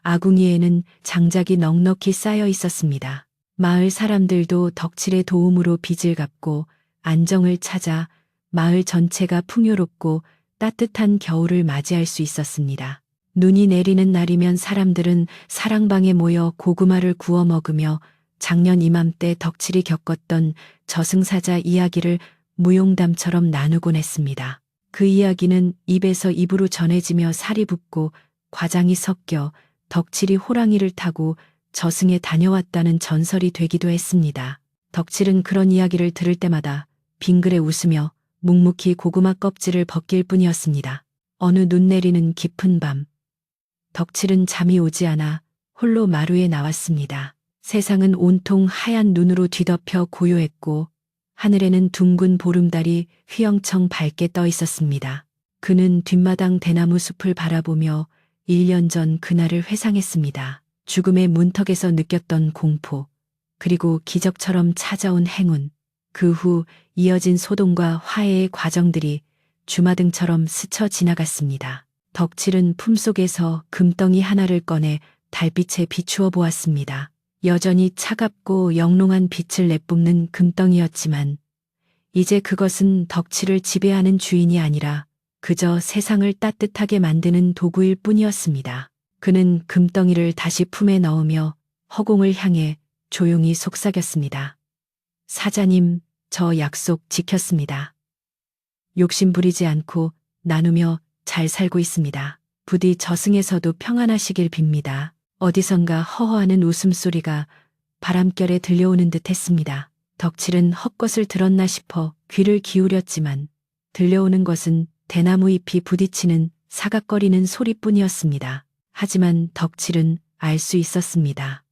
아궁이에는 장작이 넉넉히 쌓여 있었습니다. 마을 사람들도 덕칠의 도움으로 빚을 갚고 안정을 찾아 마을 전체가 풍요롭고 따뜻한 겨울을 맞이할 수 있었습니다. 눈이 내리는 날이면 사람들은 사랑방에 모여 고구마를 구워 먹으며 작년 이맘때 덕칠이 겪었던 저승사자 이야기를 무용담처럼 나누곤 했습니다. 그 이야기는 입에서 입으로 전해지며 살이 붙고 과장이 섞여 덕칠이 호랑이를 타고 저승에 다녀왔다는 전설이 되기도 했습니다. 덕칠은 그런 이야기를 들을 때마다 빙그레 웃으며 묵묵히 고구마 껍질을 벗길 뿐이었습니다. 어느 눈 내리는 깊은 밤, 덕칠은 잠이 오지 않아 홀로 마루에 나왔습니다. 세상은 온통 하얀 눈으로 뒤덮여 고요했고 하늘에는 둥근 보름달이 휘영청 밝게 떠 있었습니다. 그는 뒷마당 대나무 숲을 바라보며 1년 전 그날을 회상했습니다. 죽음의 문턱에서 느꼈던 공포, 그리고 기적처럼 찾아온 행운, 그 후 이어진 소동과 화해의 과정들이 주마등처럼 스쳐 지나갔습니다. 덕칠은 품속에서 금덩이 하나를 꺼내 달빛에 비추어 보았습니다. 여전히 차갑고 영롱한 빛을 내뿜는 금덩이였지만 이제 그것은 덕칠을 지배하는 주인이 아니라 그저 세상을 따뜻하게 만드는 도구일 뿐이었습니다. 그는 금덩이를 다시 품에 넣으며 허공을 향해 조용히 속삭였습니다. 사자님, 저 약속 지켰습니다. 욕심 부리지 않고 나누며 잘 살고 있습니다. 부디 저승에서도 평안하시길 빕니다. 어디선가 허허하는 웃음소리가 바람결에 들려오는 듯 했습니다. 덕칠은 헛것을 들었나 싶어 귀를 기울였지만 들려오는 것은 대나무 잎이 부딪히는 사각거리는 소리뿐이었습니다. 하지만 덕칠은 알 수 있었습니다.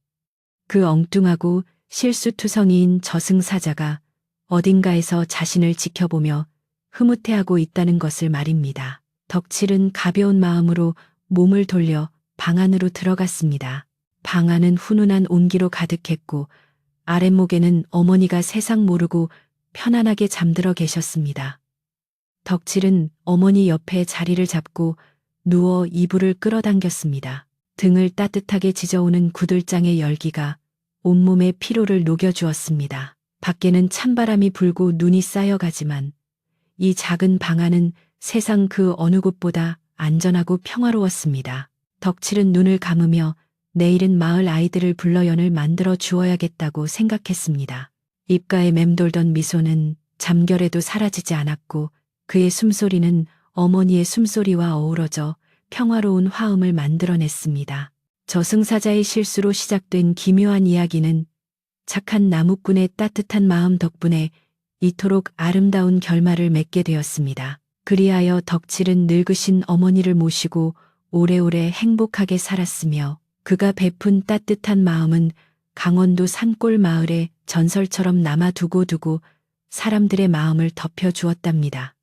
그 엉뚱하고 실수투성이인 저승사자가 어딘가에서 자신을 지켜보며 흐뭇해하고 있다는 것을 말입니다. 덕칠은 가벼운 마음으로 몸을 돌려 방 안으로 들어갔습니다. 방 안은 훈훈한 온기로 가득했고 아랫목에는 어머니가 세상 모르고 편안하게 잠들어 계셨습니다. 덕칠은 어머니 옆에 자리를 잡고 누워 이불을 끌어당겼습니다. 등을 따뜻하게 지져오는 구들장의 열기가 온몸의 피로를 녹여주었습니다. 밖에는 찬바람이 불고 눈이 쌓여가지만 이 작은 방 안은 세상 그 어느 곳보다 안전하고 평화로웠습니다. 덕칠은 눈을 감으며 내일은 마을 아이들을 불러 연을 만들어 주어야겠다고 생각했습니다. 입가에 맴돌던 미소는 잠결에도 사라지지 않았고 그의 숨소리는 어머니의 숨소리와 어우러져 평화로운 화음을 만들어냈습니다. 저승사자의 실수로 시작된 기묘한 이야기는 착한 나무꾼의 따뜻한 마음 덕분에 이토록 아름다운 결말을 맺게 되었습니다. 그리하여 덕칠은 늙으신 어머니를 모시고 오래오래 행복하게 살았으며 그가 베푼 따뜻한 마음은 강원도 산골 마을에 전설처럼 남아 두고두고 사람들의 마음을 덮여주었답니다.